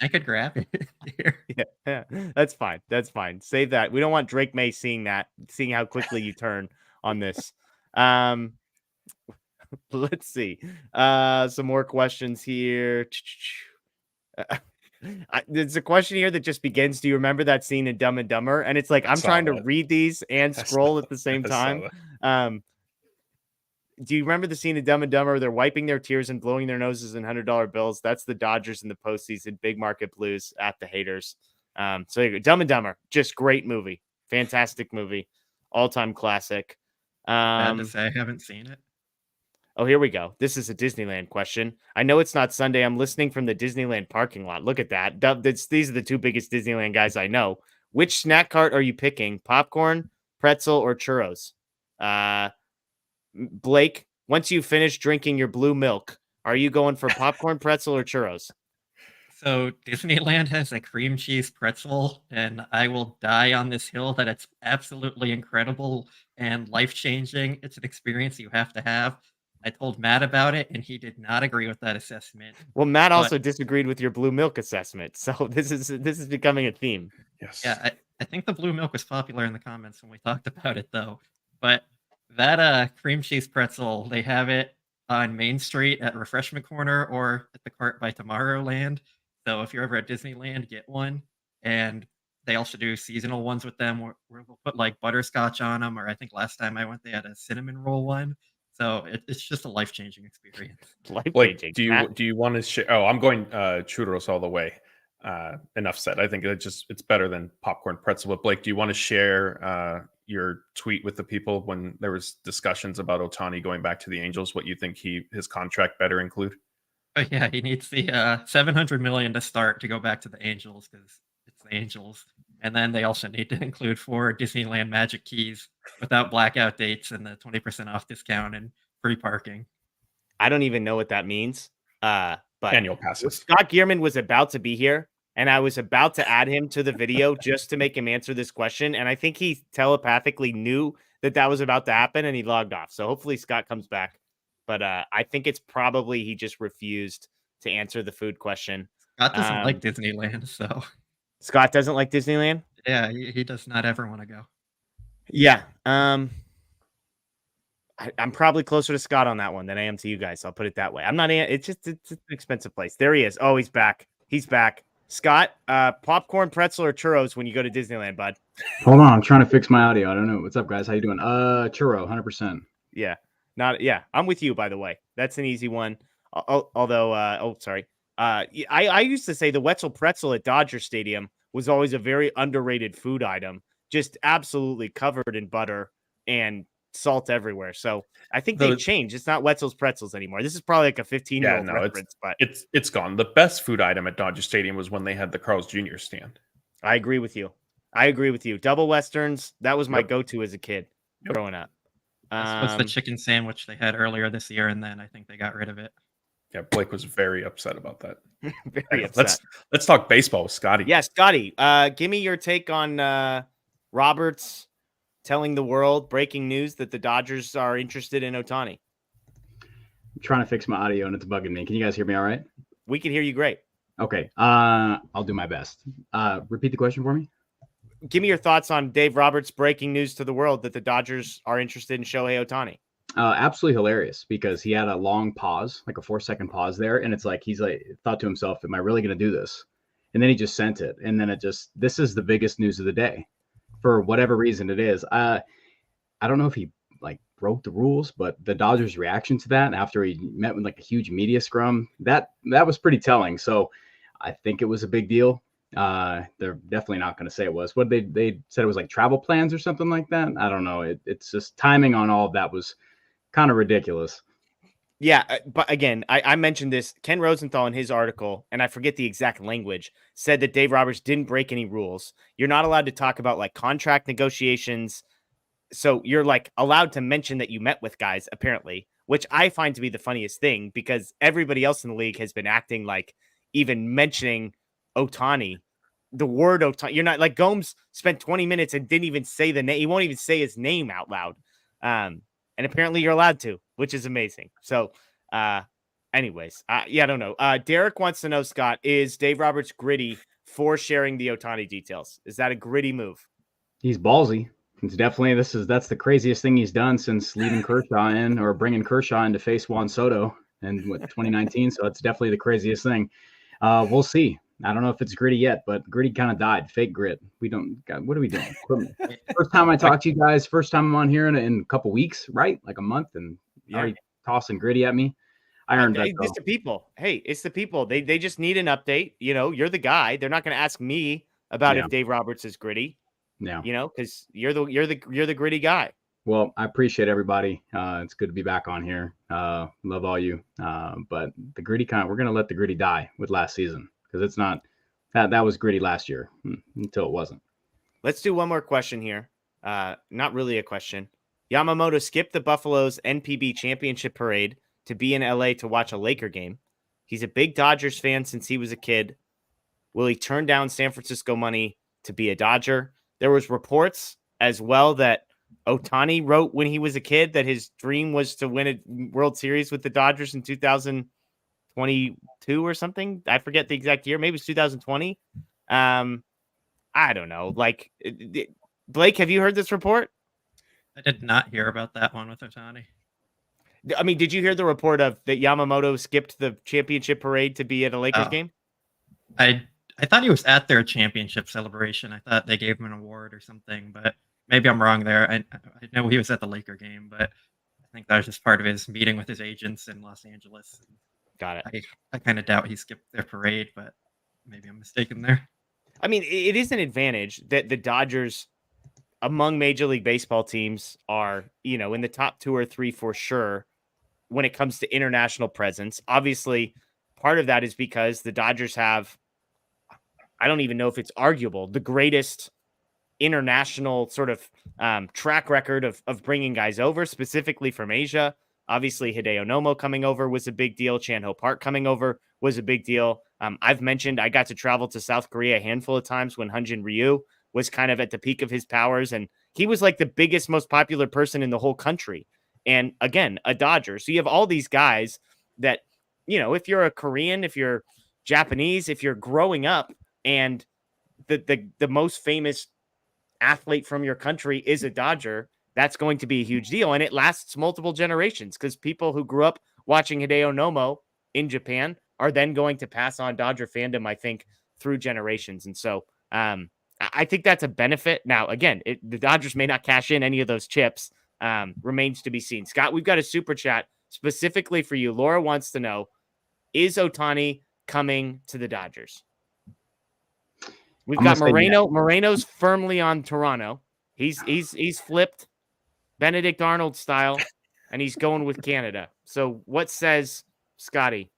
I could grab it here. Yeah, that's fine. That's fine. Save that. We don't want Drake May seeing that, seeing how quickly you turn on this. Let's see. Some more questions here. There's a question here that just begins. Do you remember that scene in Dumb and Dumber? And it's like I'm trying to read these and scroll at the same time. Do you remember the scene in Dumb and Dumber where they're wiping their tears and blowing their noses in $100 bills? That's the Dodgers in the postseason. Big market blues at the haters. So there you go. Dumb and Dumber, just great movie, fantastic movie, all-time classic. Bad to say, I haven't seen it. Oh, here we go. This is a Disneyland question. I know it's not Sunday. I'm listening from the Disneyland parking lot. Look at that. These are the two biggest Disneyland guys I know. Which snack cart are you picking? Popcorn, pretzel, or churros? Blake, once you finish drinking your blue milk, are you going for popcorn, pretzel, or churros? So Disneyland has a cream cheese pretzel, and I will die on this hill that it's absolutely incredible and life-changing. It's an experience you have to have. I told Matt about it, and he did not agree with that assessment. Well, Matt also disagreed with your blue milk assessment, so this is becoming a theme. Yes. Yeah, I think the blue milk was popular in the comments when we talked about it, though. But that cream cheese pretzel, they have it on Main Street at Refreshment Corner or at the cart by Tomorrowland. So if you're ever at Disneyland, get one. And they also do seasonal ones with them where they'll put like butterscotch on them, or I think last time I went, they had a cinnamon roll one. So it's just a life-changing experience. Life-changing. Do you want to share? Oh, I'm going churros all the way. Enough said. I think it's better than popcorn pretzel. But Blake, do you want to share your tweet with the people when there was discussions about Ohtani going back to the Angels? What you think his contract better include? Oh yeah, he needs the $700 million to start to go back to the Angels because it's the Angels, and then they also need to include 4 Disneyland Magic Keys without blackout dates and the 20% off discount and free parking. I don't even know what that means. But annual passes. Scott Gearman was about to be here, and I was about to add him to the video just to make him answer this question. And I think he telepathically knew that was about to happen, and he logged off. So hopefully Scott comes back. But I think it's probably he just refused to answer the food question. Scott doesn't like Disneyland, so. Scott doesn't like Disneyland? Yeah, he does not ever want to go. Yeah. I'm probably closer to Scott on that one than I am to you guys. I'll put it that way. It's an expensive place. There he is. Oh, he's back. He's back. Scott, popcorn, pretzel, or churros when you go to Disneyland, bud? Hold on. I'm trying to fix my audio. I don't know. What's up, guys? How you doing? Churro, 100%. Yeah. I'm with you, by the way. That's an easy one. Although, sorry. I used to say the Wetzel pretzel at Dodger Stadium was always a very underrated food item, just absolutely covered in butter and salt everywhere. So I think they changed. It's not Wetzel's pretzels anymore. This is probably like a 15-year-old reference, but it's gone. The best food item at Dodger Stadium was when they had the Carl's Jr. stand. I agree with you. Double Westerns. That was my go-to as a kid growing up. This was the chicken sandwich they had earlier this year, and then I think they got rid of it. Yeah, Blake was very upset about that. Very upset. Let's talk baseball with Scotty. Yeah, Scotty, give me your take on Roberts telling the world breaking news that the Dodgers are interested in Ohtani. I'm trying to fix my audio and it's bugging me. Can you guys hear me all right? We can hear you great. Okay. I'll do my best. Repeat the question for me. Give me your thoughts on Dave Roberts breaking news to the world that the Dodgers are interested in Shohei Ohtani. Absolutely hilarious because he had a long pause, like a 4-second pause there. And it's like, he's like, thought to himself, am I really going to do this? And then he just sent it. And then this is the biggest news of the day for whatever reason it is. I don't know if he like broke the rules, but the Dodgers reaction to that after he met with like a huge media scrum, that was pretty telling. So I think it was a big deal. They're definitely not going to say it was. What they said it was like travel plans or something like that. I don't know. It's just timing on all of that was kind of ridiculous. Yeah, but again, I mentioned this. Ken Rosenthal in his article, and I forget the exact language, said that Dave Roberts didn't break any rules. You're not allowed to talk about like contract negotiations. So you're like allowed to mention that you met with guys, apparently, which I find to be the funniest thing because everybody else in the league has been acting like even mentioning Ohtani, the word Ohtani. You're not like Gomes spent 20 minutes and didn't even say the name. He won't even say his name out loud. And apparently you're allowed to, which is amazing. So, anyways, yeah, I don't know. Derek wants to know, Scott, is Dave Roberts gritty for sharing the Ohtani details? Is that a gritty move? He's ballsy. It's definitely that's the craziest thing he's done since leaving Kershaw in or bringing Kershaw in to face Juan Soto in 2019. So it's definitely the craziest thing. We'll see. I don't know if it's gritty yet, but gritty kind of died. Fake grit. We don't. God, what are we doing? First time I talked to you guys. First time I'm on here in a couple weeks, right? Like a month, and already tossing gritty at me. I earned that. It's the people. Hey, it's the people. They just need an update. You know, you're the guy. They're not going to ask me about if Dave Roberts is gritty. Yeah. You know, because you're the gritty guy. Well, I appreciate everybody. It's good to be back on here. Love all you. But the gritty we're gonna let the gritty die with last season because it's not that was gritty last year until it wasn't. Let's do one more question here. Not really a question. Yamamoto skipped the Buffalo's NPB championship parade to be in LA to watch a Laker game. He's a big Dodgers fan since he was a kid. Will he turn down San Francisco money to be a Dodger? There was reports as well that Ohtani wrote when he was a kid that his dream was to win a World Series with the Dodgers in 2022 or something. I forget the exact year. Maybe it's 2020. I don't know. Like, Blake, have you heard this report? I did not hear about that one with Ohtani. I mean, did you hear the report of that Yamamoto skipped the championship parade to be at a Lakers game? I thought he was at their championship celebration. I thought they gave him an award or something, but maybe I'm wrong there. I know he was at the Laker game, but I think that was just part of his meeting with his agents in Los Angeles. Got it. I kind of doubt he skipped their parade, but maybe I'm mistaken there. I mean, it is an advantage that the Dodgers, among Major League Baseball teams, are, you know, in the top 2 or 3 for sure when it comes to international presence. Obviously, part of that is because the Dodgers have, I don't even know if it's arguable, the greatest international sort of track record of bringing guys over, specifically from Asia. Obviously, Hideo Nomo coming over was a big deal. Chan-Ho Park coming over was a big deal. I've mentioned I got to travel to South Korea a handful of times when Hyunjin Ryu was kind of at the peak of his powers, and he was like the biggest, most popular person in the whole country. And again, a Dodger. So you have all these guys that, you know, if you're a Korean, if you're Japanese, if you're growing up and the most famous athlete from your country is a Dodger, that's going to be a huge deal. And it lasts multiple generations because people who grew up watching Hideo Nomo in Japan are then going to pass on Dodger fandom, I think, through generations. And so I think that's a benefit. Now, again, the Dodgers may not cash in any of those chips. Remains to be seen. Scott, we've got a super chat specifically for you. Laura wants to know, is Ohtani coming to the Dodgers? We've got Moreno. Yeah. Moreno's firmly on Toronto. He's flipped Benedict Arnold style, and he's going with Canada. So what says Scotty?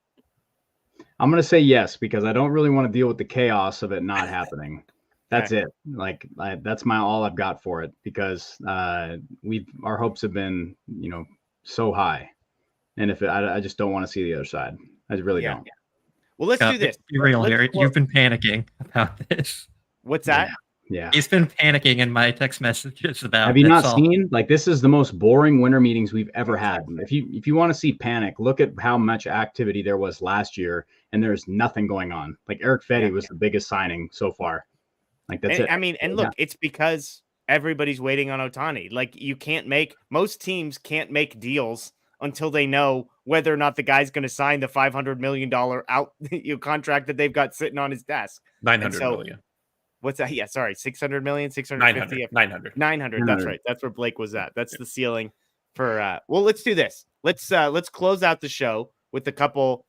I'm going to say yes, because I don't really want to deal with the chaos of it not happening. That's it. Like that's all I've got for it, because our hopes have been, you know, so high. And I just don't want to see the other side. I really don't. Yeah. Well, let's do this. Be real here. You've been panicking about this. What's that? Yeah. He's been panicking in my text messages about. Have you not seen? Like, this is the most boring winter meetings we've ever had. If you want to see panic, look at how much activity there was last year, and there's nothing going on. Like, Eric Fetty was the biggest signing so far. Like, that's it. I mean, and look, it's because everybody's waiting on Ohtani. Like, most teams can't make deals until they know whether or not the guy's going to sign the $500 million contract that they've got sitting on his desk. 900 million. What's that? Yeah, sorry, 600 million, 650, 900. That's right. That's where Blake was at. That's the ceiling for. Well, let's do this. Let's close out the show with a couple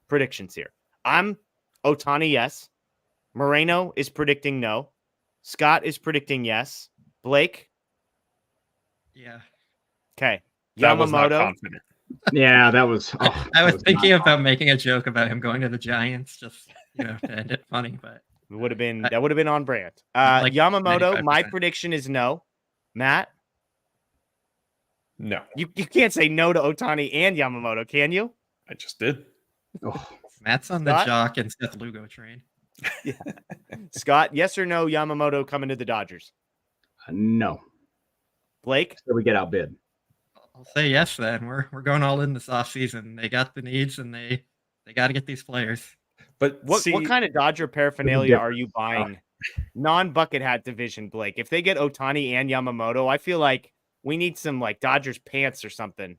predictions here. I'm Ohtani, yes. Moreno is predicting no. Scott is predicting yes. Blake. Yeah. Okay. That was not confident. Yeah, that was. I that was was thinking not- about making a joke about him going to the Giants, just to end it funny, but It would have been I- that would have been on brand. like Yamamoto, my 95%. prediction is no. Matt, No, you can't say no to Ohtani and Yamamoto, can you? I just did. Oh, Matt's on the Scott? Jock and Seth Lugo train. Scott, yes or no, Yamamoto coming to the Dodgers? no. Blake, So we get outbid. I'll say yes then. We're going all in this offseason. They got the needs and they got to get these players. But what kind of Dodger paraphernalia are you buying? Non-bucket hat division, Blake. If they get Ohtani and Yamamoto, I feel like we need some like Dodgers pants or something.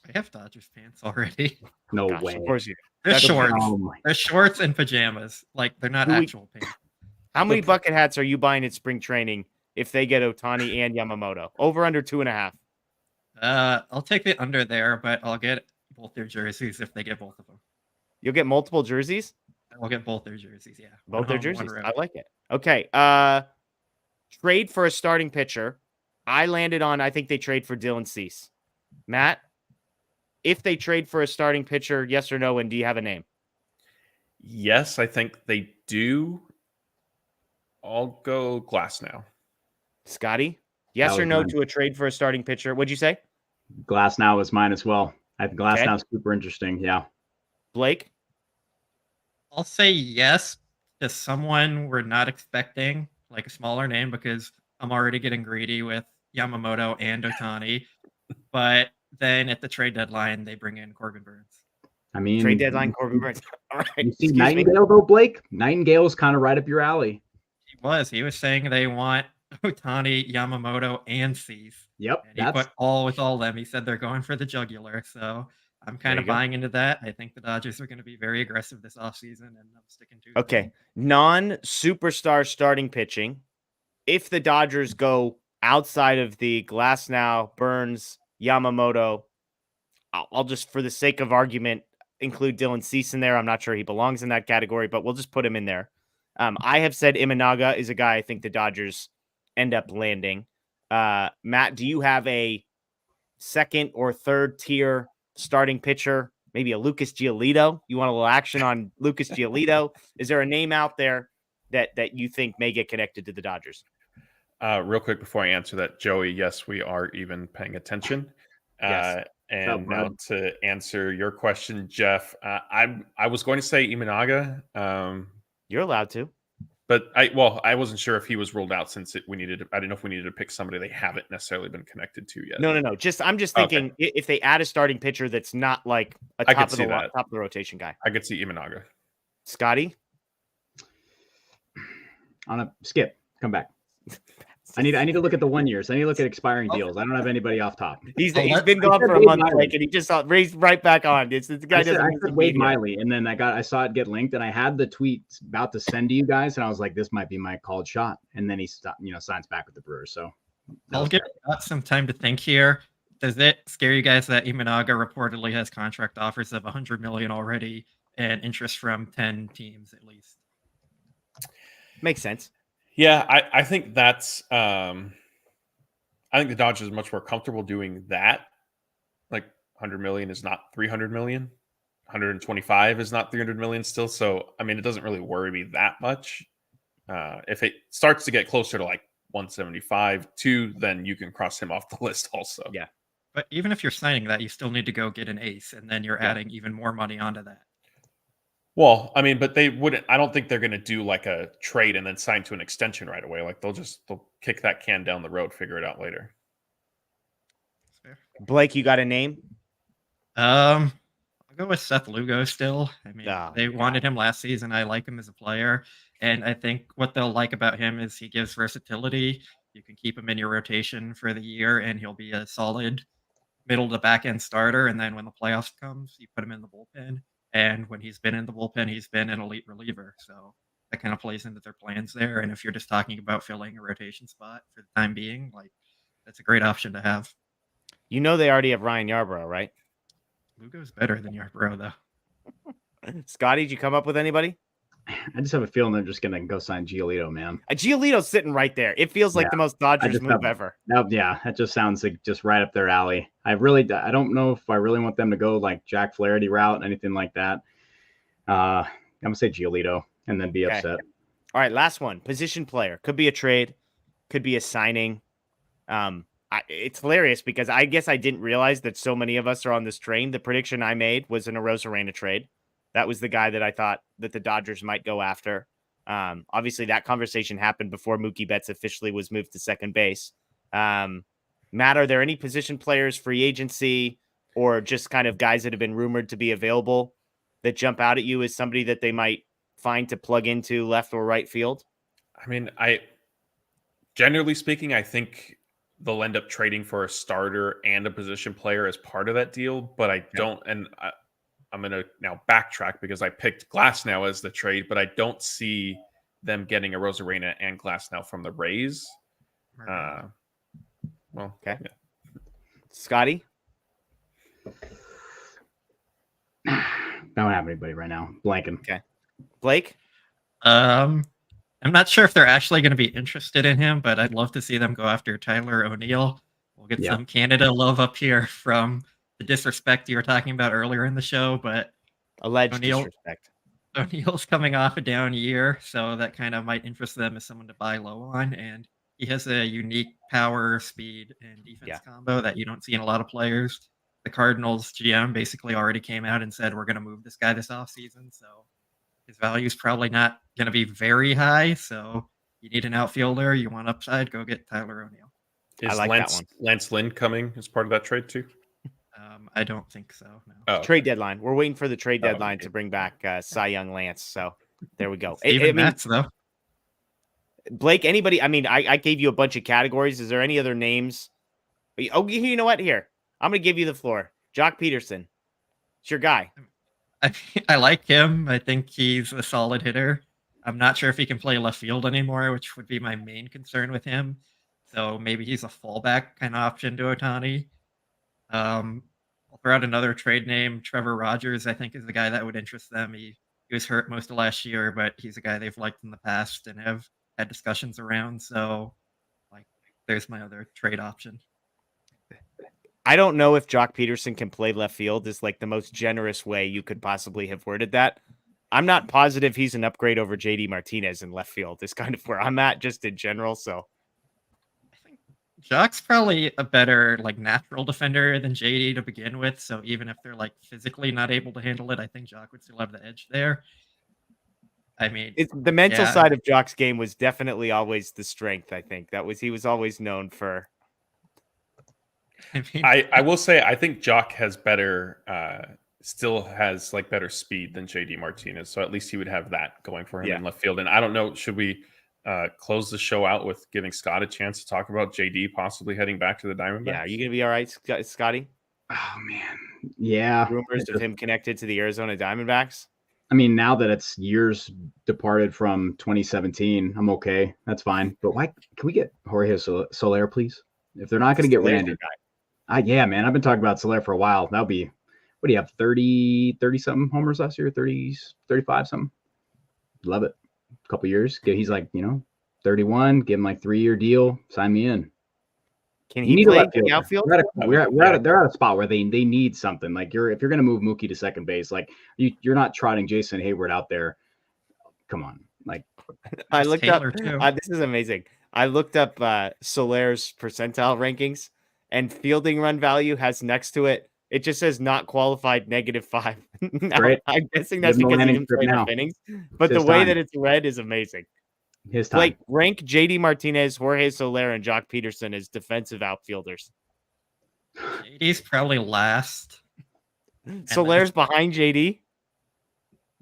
I have Dodgers pants already. No Gosh, way. of course you do. They're That's shorts. Oh my- They're shorts and pajamas. Like they're not Do we- actual pants. How many bucket hats are you buying at spring training if they get Ohtani and Yamamoto? Over under 2.5. I'll take the under there, but I'll get both their jerseys if they get both of them. You'll get multiple jerseys? I'll get both their jerseys. Yeah, Both One their home, one jerseys. road. I like it. Okay. Trade for a starting pitcher. I landed on, I think they trade for Dylan Cease. Matt, if they trade for a starting pitcher, yes or no, and do you have a name? Yes, I think they do. I'll go Glass now. Scotty, yes That or was no mine. to a trade for a starting pitcher? What'd you say? Glass now is mine as well. I think Glass Okay. now is super interesting. Yeah. Blake? I'll say yes to someone we're not expecting, like a smaller name, because I'm already getting greedy with Yamamoto and Ohtani. But then at the trade deadline, they bring in Corbin Burns. I mean, Trade deadline, Corbin Burns. All right. You see Excuse me. Nightingale though, Blake? Nightingale's kind of right up your alley. He was saying they want Ohtani, Yamamoto, and Cease. Yep. And he put all with all them. He said they're going for the jugular. So I'm kind There of you go. buying into that. I think the Dodgers are going to be very aggressive this offseason, and I'm sticking to it. Okay. Non-superstar starting pitching. If the Dodgers go outside of the Glasnow, Burns, Yamamoto, I'll just, for the sake of argument, include Dylan Cease in there. I'm not sure he belongs in that category, but we'll just put him in there. I have said Imanaga is a guy I think the Dodgers end up landing. Matt, do you have a second or third tier starting pitcher? Maybe a Lucas Giolito? You want a little action on Lucas Giolito? Is there a name out there that you think may get connected to the Dodgers? Real quick before I answer that, Joey, yes, we are even paying attention. Yes. And now to answer your question, Jeff, I was going to say Imanaga, You're allowed to. but I wasn't sure if he was ruled out since I didn't know if we needed to pick somebody they haven't necessarily been connected to yet. No. I'm just thinking if they add a starting pitcher that's not like a I could top of see the that. top of the rotation guy. I could see Imanaga. Scotty? On a skip. Come back. I need to look at the 1 years. I need to look at expiring Oh. deals. I don't have anybody off top. He's Oh, been I gone said for a Wade month, Miley. like, and he just raised right back on. It's the guy I said doesn't. Wade Miley, and then I saw it get linked, and I had the tweet about to send to you guys, and I was like, this might be my called shot. And then he signs back with the Brewers. So I'll give Scott some time to think here. Does it scare you guys that Imanaga reportedly has contract offers of $100 million already and interest from 10 teams at least? Makes sense. Yeah, I think that's I think the Dodgers are much more comfortable doing that. Like 100 million is not 300 million. 125 is not 300 million still. So, I mean, it doesn't really worry me that much. If it starts to get closer to like 175, then you can cross him off the list also. Yeah. But even if you're signing that, you still need to go get an ace, and then you're adding even more money onto that. Well, I mean, but they wouldn't. I don't think they're going to do like a trade and then sign to an extension right away. Like they'll kick that can down the road, figure it out later. Fair. Blake, you got a name? I'll go with Seth Lugo still. I mean, Oh, they wanted him last season. I like him as a player. And I think what they'll like about him is he gives versatility. You can keep him in your rotation for the year, and he'll be a solid middle to back end starter. And then when the playoffs comes, you put him in the bullpen. And when he's been in the bullpen, he's been an elite reliever. So that kind of plays into their plans there. And if you're just talking about filling a rotation spot for the time being, like that's a great option to have. You know they already have Ryan Yarbrough, right? Lugo's better than Yarbrough, though. Scotty, did you come up with anybody? I just have a feeling they're just gonna go sign Giolito, man. Giolito's sitting right there. It feels like Yeah, the most Dodgers move ever. That just sounds like just right up their alley. I don't know if I really want them to go like Jack Flaherty route, anything like that. I'm gonna say Giolito and then be upset. All right, last one. Position player. Could be a trade, could be a signing. It's hilarious because I guess I didn't realize that so many of us are on this train. The prediction I made was an Arozarena trade. That was the guy that I thought that the Dodgers might go after. Obviously, that conversation happened before Mookie Betts officially was moved to second base. Matt, are there any position players, free agency, or just kind of guys that have been rumored to be available that jump out at you as somebody that they might find to plug into left or right field? I mean, generally speaking, I think they'll end up trading for a starter and a position player as part of that deal, but I don't, and I'm going to now backtrack because I picked Glasnow as the trade, but I don't see them getting a Arozarena and Glasnow from the Rays. Well, okay. Yeah. Scotty? Don't have anybody right now. Blanking. Okay. Blake? I'm not sure if they're actually going to be interested in him, but I'd love to see them go after Tyler O'Neill. We'll get some Canada love up here from the disrespect you were talking about earlier in the show, but alleged disrespect. O'Neill's coming off a down year, so that kind of might interest them as someone to buy low on, and he has a unique power, speed, and defense combo that you don't see in a lot of players. The Cardinals GM basically already came out and said, we're going to move this guy this offseason, so his value is probably not going to be very high, so you need an outfielder, you want upside, go get Tyler O'Neill. Is Lance Lynn coming as part of that trade too? I don't think so. No. Oh, trade deadline. We're waiting for the trade deadline to bring back Cy Young Lance. So there we go. Matz, though. Blake, anybody? I mean, I gave you a bunch of categories. Is there any other names? Oh, you know what? Here, I'm going to give you the floor. Jock Peterson. It's your guy. I like him. I think he's a solid hitter. I'm not sure if he can play left field anymore, which would be my main concern with him. So maybe he's a fallback kind of option to Ohtani. I'll throw out another trade name. Trevor Rogers, I think, is the guy that would interest them. He was hurt most of last year, but he's a guy they've liked in the past and have had discussions around. So, there's my other trade option. I don't know if Jock Peterson can play left field is the most generous way you could possibly have worded that. I'm not positive he's an upgrade over JD Martinez in left field is kind of where I'm at just in general. So I think Jock's probably a better natural defender than JD to begin with. So even if they're physically not able to handle it, I think Jock would still have the edge there. I mean, the mental side of Jock's game was definitely always the strength. I think he was always known for. I will say I think Jock has better still has better speed than JD Martinez, so at least he would have that going for him in left field. And I don't know, should we close the show out with giving Scott a chance to talk about JD possibly heading back to the Diamondbacks? Yeah, are you gonna be all right, Scotty? Oh man, yeah. Rumors of him connected to the Arizona Diamondbacks. I mean, now that it's years departed from 2017, I'm okay. That's fine. But why can we get Jorge Soler, please? If they're not going to get Randy, yeah, man, I've been talking about Soler for a while. That'll be, what do you have, 30 something homers last year, 30, 35 something. Love it. A couple years. He's 31. Give him 3-year deal. Sign me in. Can he play the outfield? They're at a spot where they need something. If you're going to move Mookie to second base, you're not trotting Jason Hayward out there. Come on, I looked up. This is amazing. I looked up Soler's percentile rankings, and fielding run value has next to it. It just says not qualified -5. Now, I'm guessing that's because he didn't play enough innings. But the way that it's read is amazing. His time. Rank JD Martinez, Jorge Soler, and Jock Peterson as defensive outfielders. JD's probably last. Soler's behind JD?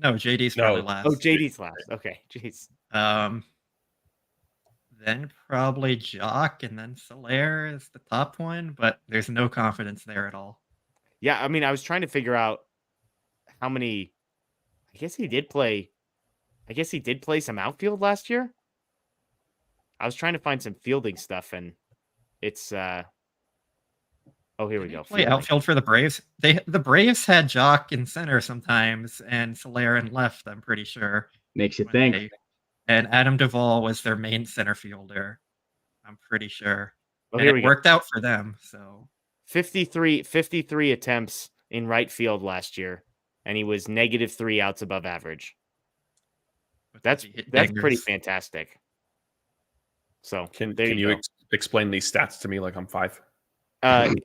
No, JD's probably last. Oh, JD's last. Okay, jeez. Then probably Jock, and then Soler is the top one, but there's no confidence there at all. Yeah, I mean, I was trying to figure out how many. I guess he did play some outfield last year. I was trying to find some fielding stuff, and it's here we go. Play outfield for the Braves. The Braves had Jock in center sometimes and Soler in left, I'm pretty sure. Makes you when think. and Adam Duvall was their main center fielder. I'm pretty sure. Well, And here we it go. worked out for them. So 53 attempts in right field last year, and he was -3 outs above average. with That's heavy hit pretty dingers. fantastic. So Can there you go. explain these stats to me like I'm 5?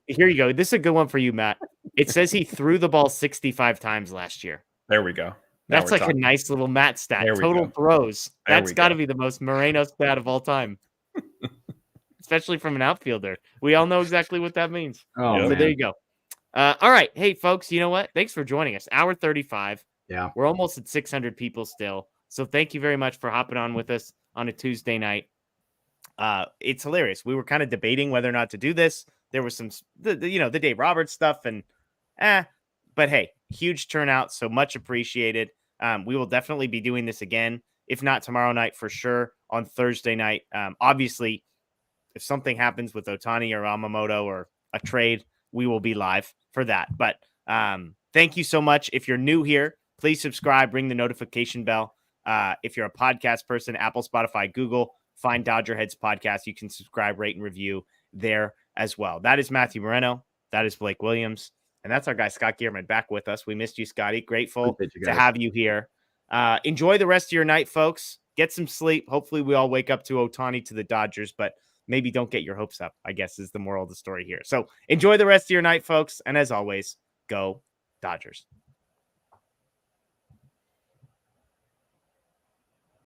Here you go. This is a good one for you, Matt. It says he threw the ball 65 times last year. There we go. Now That's we're like talking. a nice little Matt stat. There we Total go. throws. There That's we got to go. be the most Moreno stat of all time, especially from an outfielder. We all know exactly what that means. Oh, Yeah. So man. there you go. All right. Hey, folks, you know what? Thanks for joining us. Hour 35. Yeah. We're almost at 600 people still. So thank you very much for hopping on with us on a Tuesday night. It's hilarious. We were kind of debating whether or not to do this. There was some, the Dave Roberts stuff and, but hey, huge turnout. So much appreciated. We will definitely be doing this again. If not tomorrow night, for sure on Thursday night. Obviously, if something happens with Ohtani or Yamamoto or a trade, we will be live for that. But thank you so much. If you're new here, please subscribe, ring the notification bell. If you're a podcast person, Apple, Spotify, Google, find DodgerHeads podcast. You can subscribe, rate, and review there as well. That is Matthew Moreno. That is Blake Williams. And that's our guy, Scott Gearman, back with us. We missed you, Scotty. Grateful Appreciate you to guys. have you here. Enjoy the rest of your night, folks. Get some sleep. Hopefully we all wake up to Ohtani to the Dodgers, but maybe don't get your hopes up, I guess, is the moral of the story here. So enjoy the rest of your night, folks. And as always, go Dodgers.